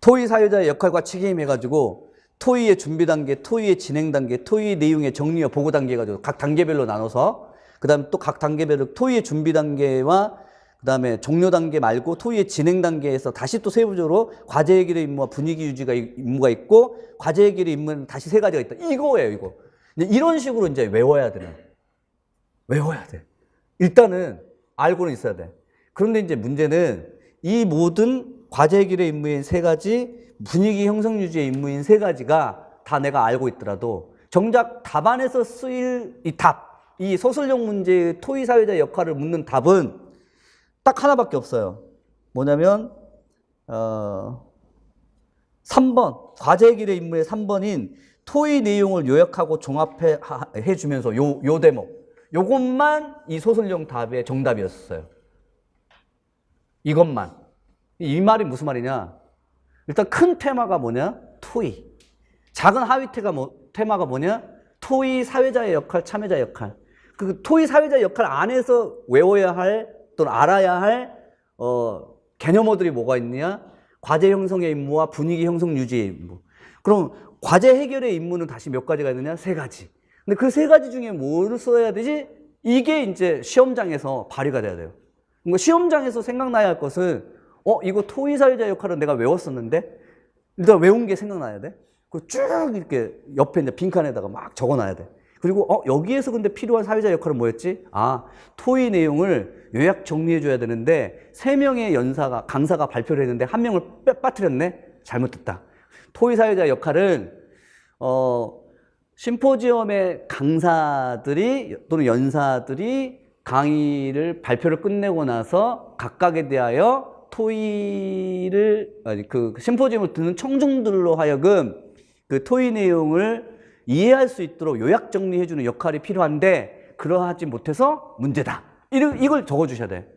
토의 사회자의 역할과 책임 해가지고 토의의 준비 단계, 토의의 진행 단계, 토의 내용의 정리와 보고 단계 해가지고 각 단계별로 나눠서, 그 다음에 또 각 단계별로 토의의 준비 단계와 그 다음에 종료 단계 말고 토의의 진행 단계에서 다시 또 세부적으로 과제 해결의 임무와 분위기 유지가 임무가 있고, 과제 해결의 임무는 다시 세 가지가 있다. 이거예요, 이거. 이런 식으로 이제 외워야 돼. 일단은 알고는 있어야 돼. 그런데 이제 문제는 이 모든 과제 해결의 임무인 세 가지, 분위기 형성 유지의 임무인 세 가지가 다 내가 알고 있더라도 정작 답안에서 쓰일 이 답, 이 서술형 문제의 토의 사회자의 역할을 묻는 답은 딱 하나밖에 없어요. 뭐냐면 3번, 과제 해결의 임무의 3번인 토의 내용을 요약하고 종합해 주면서 요 대목. 요것만 이 소설용 답의 정답이었어요. 이것만. 이 말이 무슨 말이냐? 일단 큰 테마가 뭐냐? 토의. 작은 하위 테마가 뭐냐? 토의 사회자의 역할, 참여자의 역할. 그 토의 사회자의 역할 안에서 외워야 할 또는 알아야 할 개념어들이 뭐가 있느냐? 과제 형성의 임무와 분위기 형성 유지의 임무. 그럼 과제 해결의 임무는 다시 몇 가지가 있느냐? 3가지. 근데 그 3가지 중에 뭐를 써야 되지? 이게 이제 시험장에서 발휘가 돼야 돼요. 그러니까 시험장에서 생각나야 할 것은 이거 토의 사회자 역할은 내가 외웠었는데 일단 외운 게 생각나야 돼. 그리고 쭉 이렇게 옆에 이제 빈칸에다가 막 적어놔야 돼. 그리고 여기에서 근데 필요한 사회자 역할은 뭐였지? 토의 내용을 요약 정리해줘야 되는데 3명의 강사가 발표를 했는데 1명을 빠뜨렸네? 잘못됐다. 토의 사회자 역할은 심포지엄의 강사들이 또는 연사들이 강의를 발표를 끝내고 나서 각각에 대하여 그 심포지엄을 듣는 청중들로 하여금 그 토의 내용을 이해할 수 있도록 요약 정리해주는 역할이 필요한데 그러하지 못해서 문제다. 이걸 적어주셔야 돼.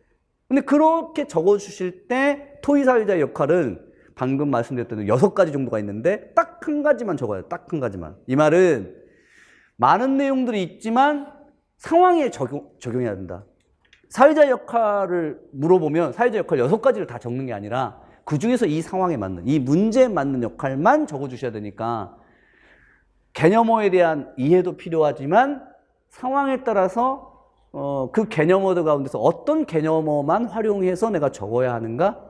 근데 그렇게 적어주실 때 토의 사회자의 역할은 방금 말씀드렸던 6가지 정도가 있는데 딱 한 가지만 적어요. 딱 한 가지만. 이 말은 많은 내용들이 있지만 상황에 적용해야 된다. 사회자 역할을 물어보면 사회자 역할 6가지를 다 적는 게 아니라 그 중에서 이 상황에 맞는, 이 문제에 맞는 역할만 적어주셔야 되니까 개념어에 대한 이해도 필요하지만 상황에 따라서 그 개념어들 가운데서 어떤 개념어만 활용해서 내가 적어야 하는가?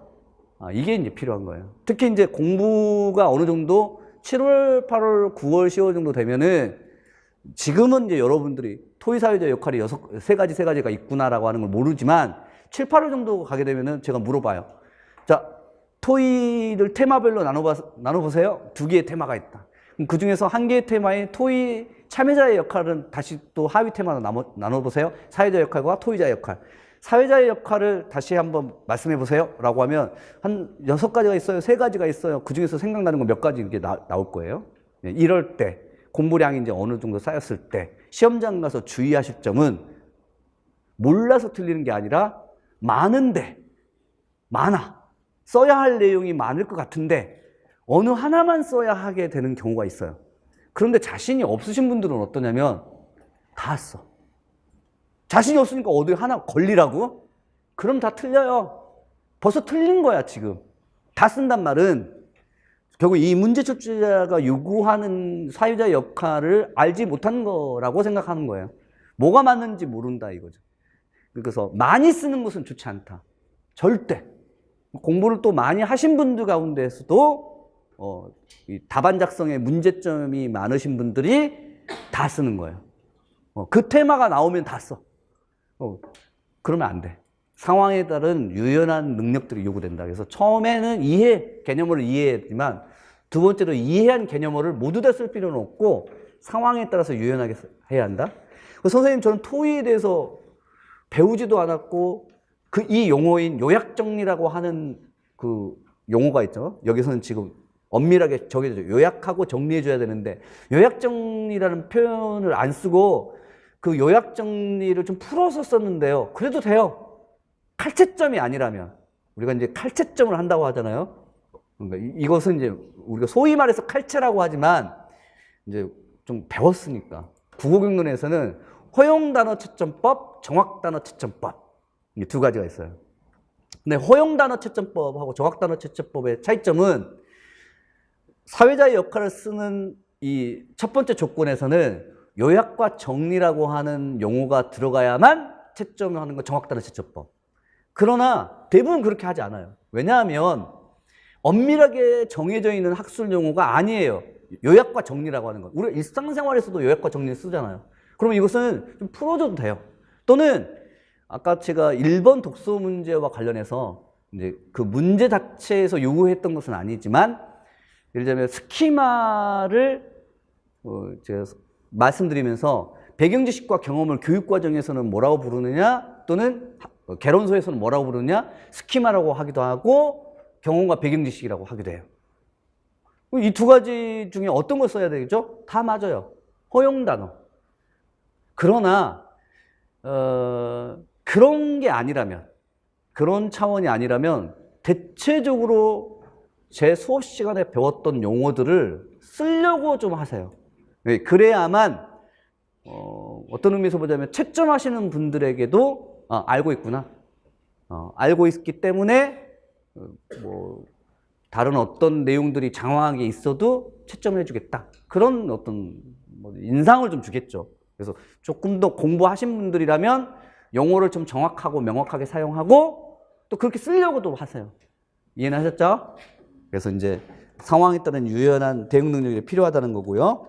이게 이제 필요한 거예요. 특히 이제 공부가 어느 정도 7월, 8월, 9월, 10월 정도 되면은 지금은 이제 여러분들이 토의 사회자 역할이 3가지가 있구나라고 하는 걸 모르지만 7, 8월 정도 가게 되면은 제가 물어봐요. 자, 토의를 테마별로 나눠보세요. 2개의 테마가 있다. 그 중에서 1개의 테마의 토의 참여자의 역할은 다시 또 하위 테마로 나눠보세요. 사회자 역할과 토의자 역할. 사회자의 역할을 다시 한번 말씀해 보세요 라고 하면 한 6가지가 있어요. 3가지가 있어요. 그 중에서 생각나는 거 몇 가지 이렇게 나올 거예요. 이럴 때 공부량이 이제 어느 정도 쌓였을 때 시험장 가서 주의하실 점은 몰라서 틀리는 게 아니라 많은데 많아. 써야 할 내용이 많을 것 같은데 어느 하나만 써야 하게 되는 경우가 있어요. 그런데 자신이 없으신 분들은 어떠냐면 다 써. 자신이 없으니까 어디 하나 걸리라고? 그럼 다 틀려요. 벌써 틀린 거야 지금. 다 쓴단 말은 결국 이 문제 출제자가 요구하는 사회자 역할을 알지 못한 거라고 생각하는 거예요. 뭐가 맞는지 모른다 이거죠. 그래서 많이 쓰는 것은 좋지 않다. 절대. 공부를 또 많이 하신 분들 가운데서도 이 답안 작성에 문제점이 많으신 분들이 다 쓰는 거예요. 그 테마가 나오면 다 써. 그러면 안 돼. 상황에 따른 유연한 능력들이 요구된다. 그래서 처음에는 개념어를 이해했지만 두 번째로 이해한 개념어를 모두 다 쓸 필요는 없고 상황에 따라서 유연하게 해야 한다. 선생님, 저는 토의에 대해서 배우지도 않았고 이 용어인 요약정리라고 하는 그 용어가 있죠. 여기서는 지금 엄밀하게 정해져 요약하고 정리해줘야 되는데 요약정리라는 표현을 안 쓰고 그 요약 정리를 좀 풀어서 썼는데요. 그래도 돼요. 칼채점이 아니라면. 우리가 이제 칼채점을 한다고 하잖아요. 그러니까 이것은 이제 우리가 소위 말해서 칼채라고 하지만 이제 좀 배웠으니까. 국어경론에서는 허용단어 채점법, 정확단어 채점법. 이게 2가지가 있어요. 근데 허용단어 채점법하고 정확단어 채점법의 차이점은 사회자의 역할을 쓰는 이 첫 번째 조건에서는 요약과 정리라고 하는 용어가 들어가야만 채점을 하는 건 정확단어 채점법. 그러나 대부분 그렇게 하지 않아요. 왜냐하면 엄밀하게 정해져 있는 학술 용어가 아니에요. 요약과 정리라고 하는 건. 우리가 일상생활에서도 요약과 정리를 쓰잖아요. 그러면 이것은 좀 풀어줘도 돼요. 또는 아까 제가 1번 독서 문제와 관련해서 이제 그 문제 자체에서 요구했던 것은 아니지만 예를 들면 스키마를 제가 말씀드리면서 배경 지식과 경험을 교육 과정에서는 뭐라고 부르느냐 또는 개론서에서는 뭐라고 부르느냐 스키마라고 하기도 하고 경험과 배경 지식이라고 하기도 해요. 이 두 가지 중에 어떤 걸 써야 되겠죠? 다 맞아요. 허용 단어. 그러나 그런 게 아니라면, 그런 차원이 아니라면 대체적으로 제 수업 시간에 배웠던 용어들을 쓰려고 좀 하세요. 그래야만 어떤 의미에서 보자면 채점하시는 분들에게도 알고 있구나. 알고 있기 때문에 뭐 다른 어떤 내용들이 장황하게 있어도 채점해 주겠다. 그런 어떤 뭐 인상을 좀 주겠죠. 그래서 조금 더 공부하신 분들이라면 용어를 좀 정확하고 명확하게 사용하고 또 그렇게 쓰려고도 하세요. 이해는 하셨죠? 그래서 이제 상황에 따른 유연한 대응 능력이 필요하다는 거고요.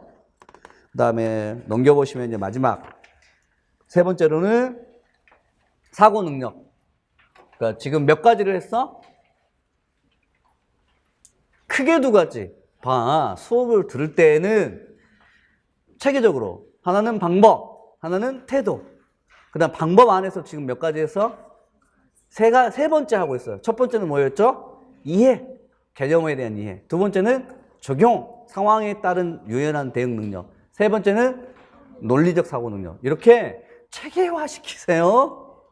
그 다음에 넘겨보시면 이제 마지막 세 번째로는 사고 능력. 그러니까 지금 몇 가지를 했어? 크게 두 가지. 봐. 수업을 들을 때에는 체계적으로 하나는 방법, 하나는 태도. 그 다음 방법 안에서 지금 몇 가지 했어? 세 번째 하고 있어요. 첫 번째는 뭐였죠? 이해. 개념에 대한 이해. 두 번째는 적용. 상황에 따른 유연한 대응 능력. 세 번째는 논리적 사고 능력. 이렇게 체계화 시키세요.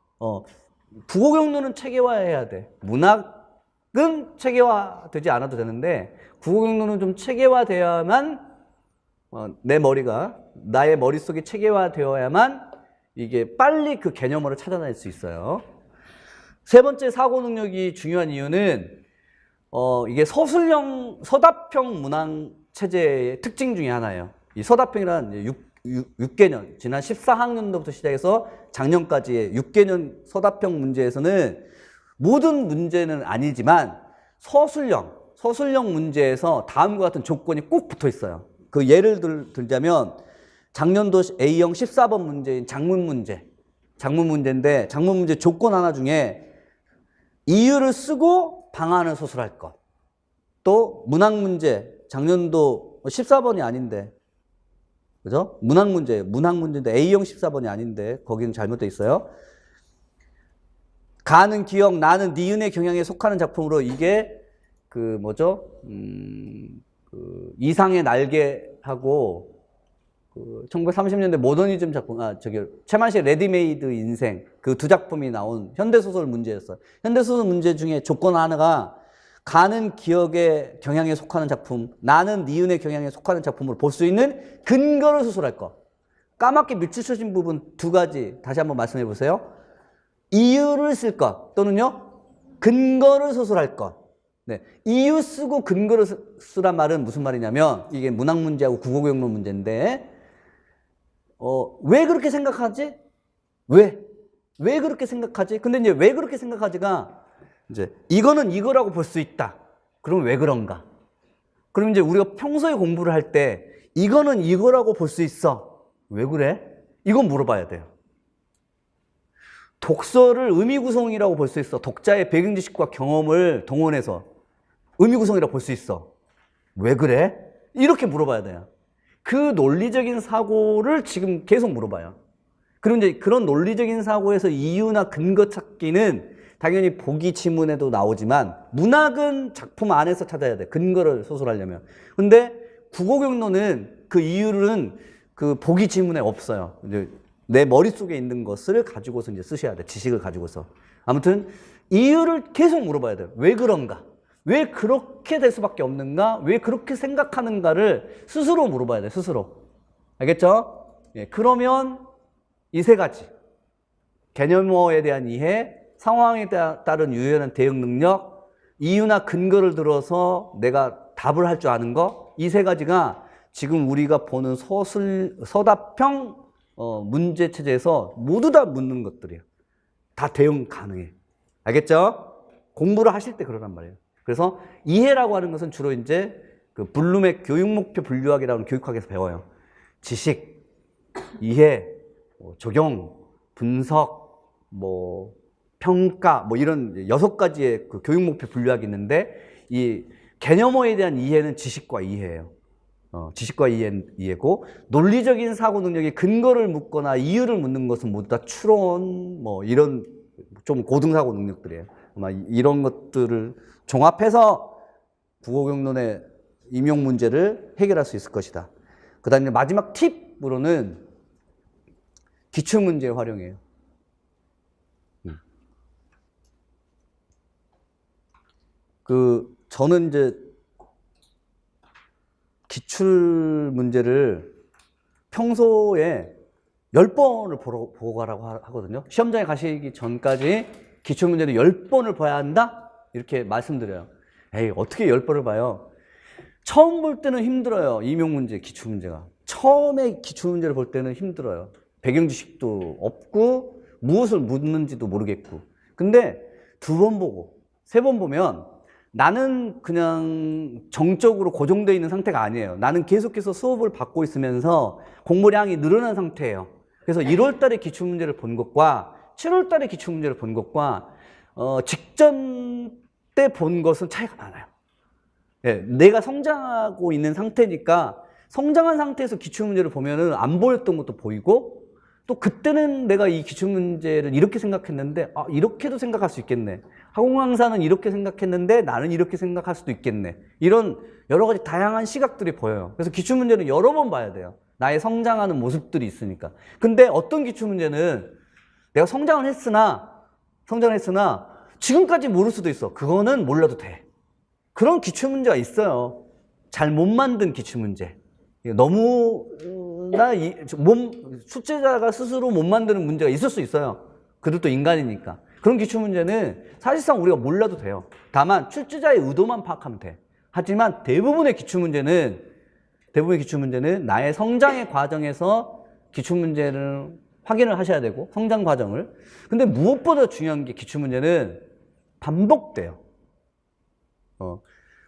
국어 경로는 체계화해야 돼. 문학은 체계화 되지 않아도 되는데 국어 경로는 좀 체계화되어야만 내 머리가 나의 머릿속이 체계화되어야만 이게 빨리 그 개념어를 찾아낼 수 있어요. 세 번째 사고 능력이 중요한 이유는 이게 서답형 문항 체제의 특징 중에 하나예요. 이 서답형이란 6개년, 지난 14학년도부터 시작해서 작년까지의 6개년 서답형 문제에서는 모든 문제는 아니지만 서술형 문제에서 다음과 같은 조건이 꼭 붙어 있어요. 그 예를 들자면 작년도 A형 14번 문제인 작문 문제인데 작문 문제 조건 하나 중에 이유를 쓰고 방안을 서술할 것. 또 문학 문제 작년도 14번이 아닌데 그죠? 문학 문제인데 A형 14번이 아닌데 거기는 잘못되어 있어요. 가는 기억, 나는 니은의 경향에 속하는 작품으로 이게 그 뭐죠? 그 이상의 날개하고 그 1930년대 모더니즘 작품, 최만식 레디메이드 인생 그 두 작품이 나온 현대소설 문제였어요. 현대소설 문제 중에 조건 하나가 가는 기억의 경향에 속하는 작품, 나는 니은의 경향에 속하는 작품으로 볼 수 있는 근거를 수술할 것. 까맣게 밑추셔진 부분 두 가지 다시 한번 말씀해 보세요. 이유를 쓸 것 또는요 근거를 수술할 것. 네, 이유 쓰고 근거를 쓰란 말은 무슨 말이냐면 이게 문학 문제하고 국어 경로 문제인데 왜 그렇게 생각하지? 왜 그렇게 생각하지? 근데 이제 왜 그렇게 생각하지가 이제 이거는 이거라고 볼 수 있다. 그럼 왜 그런가? 그럼 이제 우리가 평소에 공부를 할 때 이거는 이거라고 볼 수 있어. 왜 그래? 이건 물어봐야 돼요. 독서를 의미 구성이라고 볼 수 있어. 독자의 배경 지식과 경험을 동원해서 의미 구성이라고 볼 수 있어. 왜 그래? 이렇게 물어봐야 돼요. 그 논리적인 사고를 지금 계속 물어봐요. 그럼 이제 그런 논리적인 사고에서 이유나 근거 찾기는 당연히 보기 지문에도 나오지만 문학은 작품 안에서 찾아야 돼. 근거를 소술하려면. 근데 국어 경로는 그 이유는 그 보기 지문에 없어요. 이제 내 머릿속에 있는 것을 가지고서 이제 쓰셔야 돼. 지식을 가지고서. 아무튼 이유를 계속 물어봐야 돼요. 왜 그런가? 왜 그렇게 될 수밖에 없는가? 왜 그렇게 생각하는가를 스스로 물어봐야 돼. 스스로. 알겠죠? 예, 그러면 이 세 가지. 개념어에 대한 이해, 상황에 따른 유연한 대응 능력, 이유나 근거를 들어서 내가 답을 할 줄 아는 거, 이 세 가지가 지금 우리가 보는 서답형 문제 체제에서 모두 다 묻는 것들이에요. 다 대응 가능해. 알겠죠? 공부를 하실 때 그러란 말이에요. 그래서 이해라고 하는 것은 주로 이제 그 블룸의 교육 목표 분류학이라는 교육학에서 배워요. 지식, 이해, 적용, 분석, 평가, 이런 6가지의 그 교육 목표 분류학이 있는데 이 개념어에 대한 이해는 지식과 이해예요. 지식과 이해고 논리적인 사고 능력이 근거를 묻거나 이유를 묻는 것은 모두 다 추론 이런 좀 고등사고 능력들이에요. 아마 이런 것들을 종합해서 국어 경론의 임용 문제를 해결할 수 있을 것이다. 그 다음에 마지막 팁으로는 기출문제 활용이에요. 저는 이제 기출 문제를 평소에 10번을 보고 가라고 하거든요. 시험장에 가시기 전까지 기출 문제를 10번을 봐야 한다? 이렇게 말씀드려요. 에이, 어떻게 10번을 봐요? 처음 볼 때는 힘들어요. 임용 문제, 기출 문제가. 처음에 기출 문제를 볼 때는 힘들어요. 배경 지식도 없고, 무엇을 묻는지도 모르겠고. 근데 2번 보고, 3번 보면 나는 그냥 정적으로 고정되어 있는 상태가 아니에요. 나는 계속해서 수업을 받고 있으면서 공부량이 늘어난 상태예요. 그래서 1월 달에 기출문제를 본 것과 7월 달에 기출문제를 본 것과 직전 때 본 것은 차이가 많아요. 예, 내가 성장하고 있는 상태니까 성장한 상태에서 기출문제를 보면은 안 보였던 것도 보이고 또 그때는 내가 이 기출문제를 이렇게 생각했는데 이렇게도 생각할 수 있겠네. 학원 강사는 이렇게 생각했는데 나는 이렇게 생각할 수도 있겠네. 이런 여러 가지 다양한 시각들이 보여요. 그래서 기출문제는 여러 번 봐야 돼요. 나의 성장하는 모습들이 있으니까. 근데 어떤 기출문제는 내가 성장을 했으나 지금까지 모를 수도 있어. 그거는 몰라도 돼. 그런 기출문제가 있어요. 잘 못 만든 기출문제. 너무나 출제자가 스스로 못 만드는 문제가 있을 수 있어요. 그들도 인간이니까. 그런 기출문제는 사실상 우리가 몰라도 돼요. 다만 출제자의 의도만 파악하면 돼. 하지만 대부분의 기출문제는 나의 성장의 과정에서 기출문제를 확인을 하셔야 되고 성장 과정을. 근데 무엇보다 중요한 게 기출문제는 반복돼요.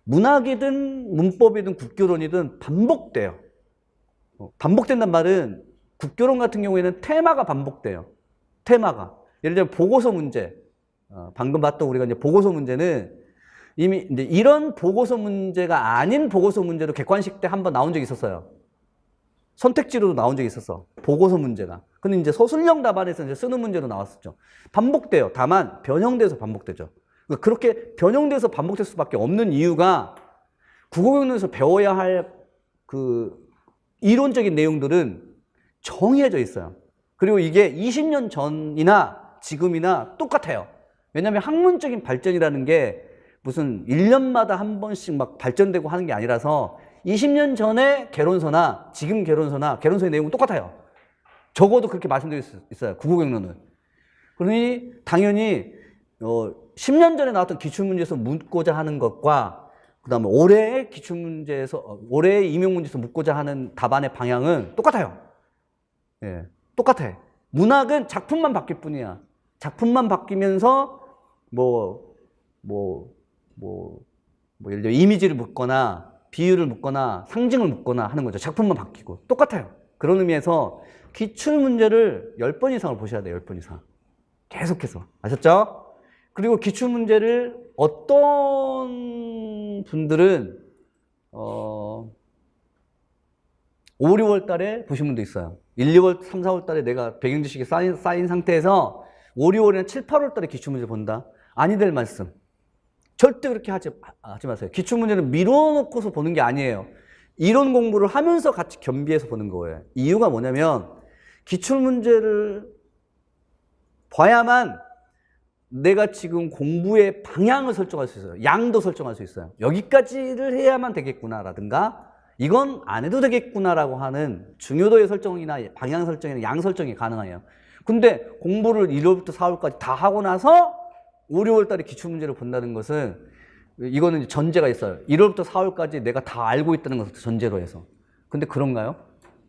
문학이든 문법이든 국교론이든 반복돼요. 반복된단 말은 국교론 같은 경우에는 테마가 반복돼요. 테마가. 예를 들면 보고서 문제. 방금 봤던 우리가 이제 보고서 문제는 이미 이제 이런 보고서 문제가 아닌 보고서 문제로 객관식 때 한번 나온 적이 있었어요. 선택지로도 나온 적이 있었어. 보고서 문제가. 근데 이제 서술형 답안에서 이제 쓰는 문제로 나왔었죠. 반복돼요. 다만 변형돼서 반복되죠. 그렇게 변형돼서 반복될 수밖에 없는 이유가 국어교육에서 배워야 할 그 이론적인 내용들은 정해져 있어요. 그리고 이게 20년 전이나 지금이나 똑같아요. 왜냐하면 학문적인 발전이라는 게 무슨 1년마다 한 번씩 막 발전되고 하는 게 아니라서 20년 전에 개론서나 지금 개론서의 내용은 똑같아요. 적어도 그렇게 말씀드릴 수 있어요. 국어경론은. 그러니 당연히 10년 전에 나왔던 기출문제에서 묻고자 하는 것과 그 다음에 올해의 기출문제에서 올해의 임용문제에서 묻고자 하는 답안의 방향은 똑같아요. 예, 똑같아. 문학은 작품만 바뀔 뿐이야. 작품만 바뀌면서 예를 들어 이미지를 묻거나 비유를 묻거나 상징을 묻거나 하는 거죠. 작품만 바뀌고 똑같아요. 그런 의미에서 기출문제를 10번 이상을 보셔야 돼요. 10번 이상. 계속해서. 아셨죠? 그리고 기출문제를 어떤 분들은 5, 6월 달에 보신 분도 있어요. 1, 2월, 3, 4월 달에 내가 배경지식이 쌓인 상태에서 5, 6월이나 7, 8월 달에 기출문제 본다. 아니 될 말씀. 절대 그렇게 하지 마세요. 기출문제는 미뤄놓고서 보는 게 아니에요. 이론 공부를 하면서 같이 겸비해서 보는 거예요. 이유가 뭐냐면 기출문제를 봐야만 내가 지금 공부의 방향을 설정할 수 있어요. 양도 설정할 수 있어요. 여기까지를 해야만 되겠구나라든가 이건 안 해도 되겠구나라고 하는 중요도의 설정이나 방향 설정이나 양 설정이 가능해요. 근데 공부를 1월부터 4월까지 다 하고 나서 5, 6월 달에 기출문제를 본다는 것은 이거는 전제가 있어요. 1월부터 4월까지 내가 다 알고 있다는 것을 전제로 해서. 근데 그런가요?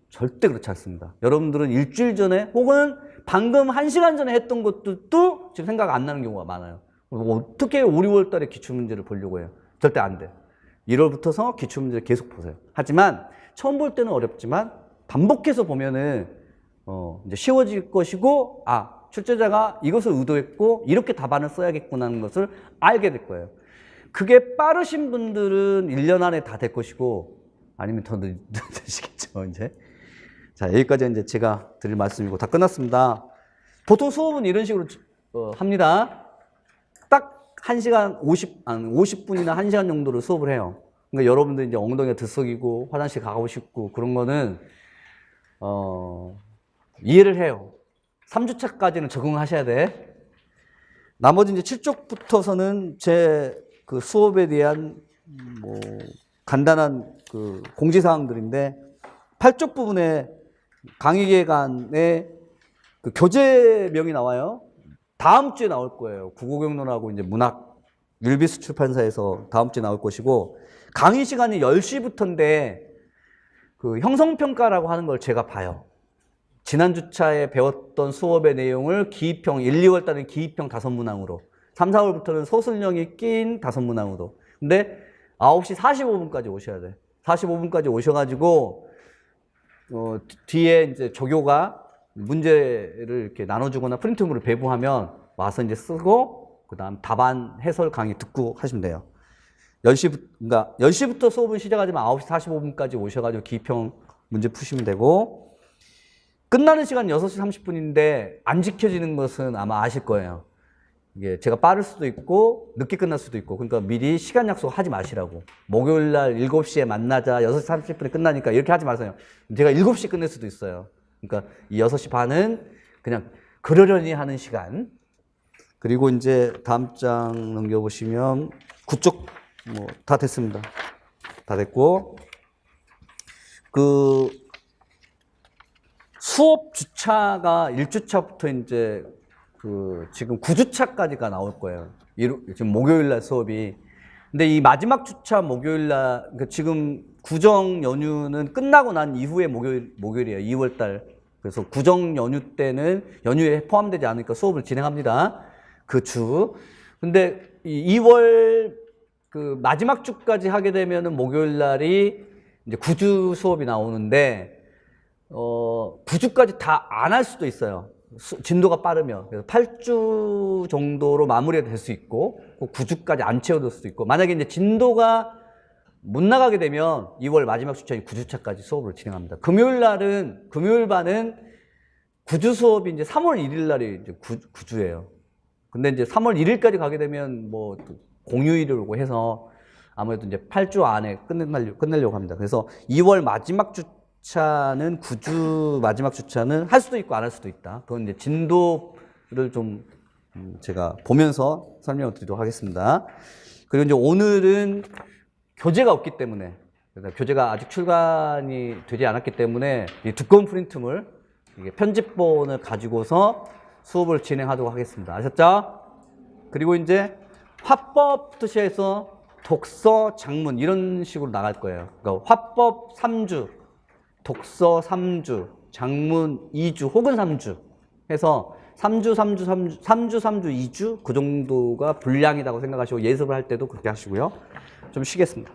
절대 그렇지 않습니다. 여러분들은 일주일 전에 혹은 방금 1시간 전에 했던 것도 지금 생각 안 나는 경우가 많아요. 어떻게 5, 6월 달에 기출문제를 보려고 해요? 절대 안 돼. 1월부터서 기출문제를 계속 보세요. 하지만 처음 볼 때는 어렵지만 반복해서 보면은 이제 쉬워질 것이고 출제자가 이것을 의도했고 이렇게 답안을 써야겠구나 하는 것을 알게 될 거예요. 그게 빠르신 분들은 1년 안에 다 될 것이고 아니면 더 늦으시겠죠, 이제. 자, 여기까지 이제 제가 드릴 말씀이고 다 끝났습니다. 보통 수업은 이런 식으로 합니다. 딱 1시간 50분이나 1시간 정도를 수업을 해요. 그러니까 여러분들 이제 엉덩이가 들썩이고 화장실 가고 싶고 그런 거는 이해를 해요. 3주차까지는 적응하셔야 돼. 나머지 이제 7쪽부터서는 제 그 수업에 대한 뭐 간단한 그 공지사항들인데 8쪽 부분에 강의기획안에 그 교재명이 나와요. 다음 주에 나올 거예요. 국어경론하고 이제 문학 율비스 출판사에서 다음 주에 나올 것이고 강의 시간이 10시부터인데 그 형성평가라고 하는 걸 제가 봐요. 지난 주차에 배웠던 수업의 내용을 기입형 1, 2월 달은 기입형 5문항으로 3, 4월부터는 소설령이 낀 5문항으로 근데 9시 45분까지 오셔야 돼. 45분까지 오셔가지고 뒤에 이제 조교가 문제를 이렇게 나눠주거나 프린트물을 배부하면 와서 이제 쓰고 그다음 답안 해설 강의 듣고 하시면 돼요. 10시부터, 그러니까 10시부터 수업은 시작하지만 9시 45분까지 오셔가지고 기입형 문제 푸시면 되고 끝나는 시간 6시 30분인데 안 지켜지는 것은 아마 아실 거예요. 이게 제가 빠를 수도 있고 늦게 끝날 수도 있고 그러니까 미리 시간 약속 하지 마시라고. 목요일 날 7시에 만나자 6시 30분에 끝나니까 이렇게 하지 마세요. 제가 7시에 끝낼 수도 있어요. 그러니까 이 6시 반은 그냥 그러려니 하는 시간. 그리고 이제 다음 장 넘겨보시면 9쪽 뭐 다 됐습니다. 다 됐고 그 수업 주차가 1주차부터 이제 그 지금 9주차까지가 나올 거예요. 지금 목요일 날 수업이. 근데 이 마지막 주차 목요일 날 그러니까 지금 구정 연휴는 끝나고 난 이후에 목요일이에요. 2월 달. 그래서 구정 연휴 때는 연휴에 포함되지 않으니까 수업을 진행합니다. 그 주. 근데 이 2월 그 마지막 주까지 하게 되면은 목요일 날이 이제 9주 수업이 나오는데 9주까지 다 안 할 수도 있어요. 진도가 빠르면. 그래서 8주 정도로 마무리가 될 수 있고 9주까지 안 채워질 수도 있고 만약에 이제 진도가 못 나가게 되면 2월 마지막 주차인 9주차까지 수업을 진행합니다. 금요일 반은 9주 수업이 이제 3월 1일 날이 이제 9주예요. 근데 이제 3월 1일까지 가게 되면 뭐 공휴일이라고 해서 아무래도 이제 8주 안에 끝내려고 합니다. 그래서 2월 마지막 주차는 9주 마지막 주차는 할 수도 있고 안 할 수도 있다. 그건 이제 진도를 좀 제가 보면서 설명을 드리도록 하겠습니다. 그리고 이제 오늘은 교재가 없기 때문에 교재가 아직 출간이 되지 않았기 때문에 이 두꺼운 프린트물 이게 편집본을 가지고서 수업을 진행하도록 하겠습니다. 아셨죠? 그리고 이제 화법부터 시작해서 독서, 장문 이런 식으로 나갈 거예요. 그러니까 화법 3주, 독서 3주, 장문 2주 혹은 3주 해서 3주, 2주 그 정도가 분량이라고 생각하시고 예습을 할 때도 그렇게 하시고요. 좀 쉬겠습니다.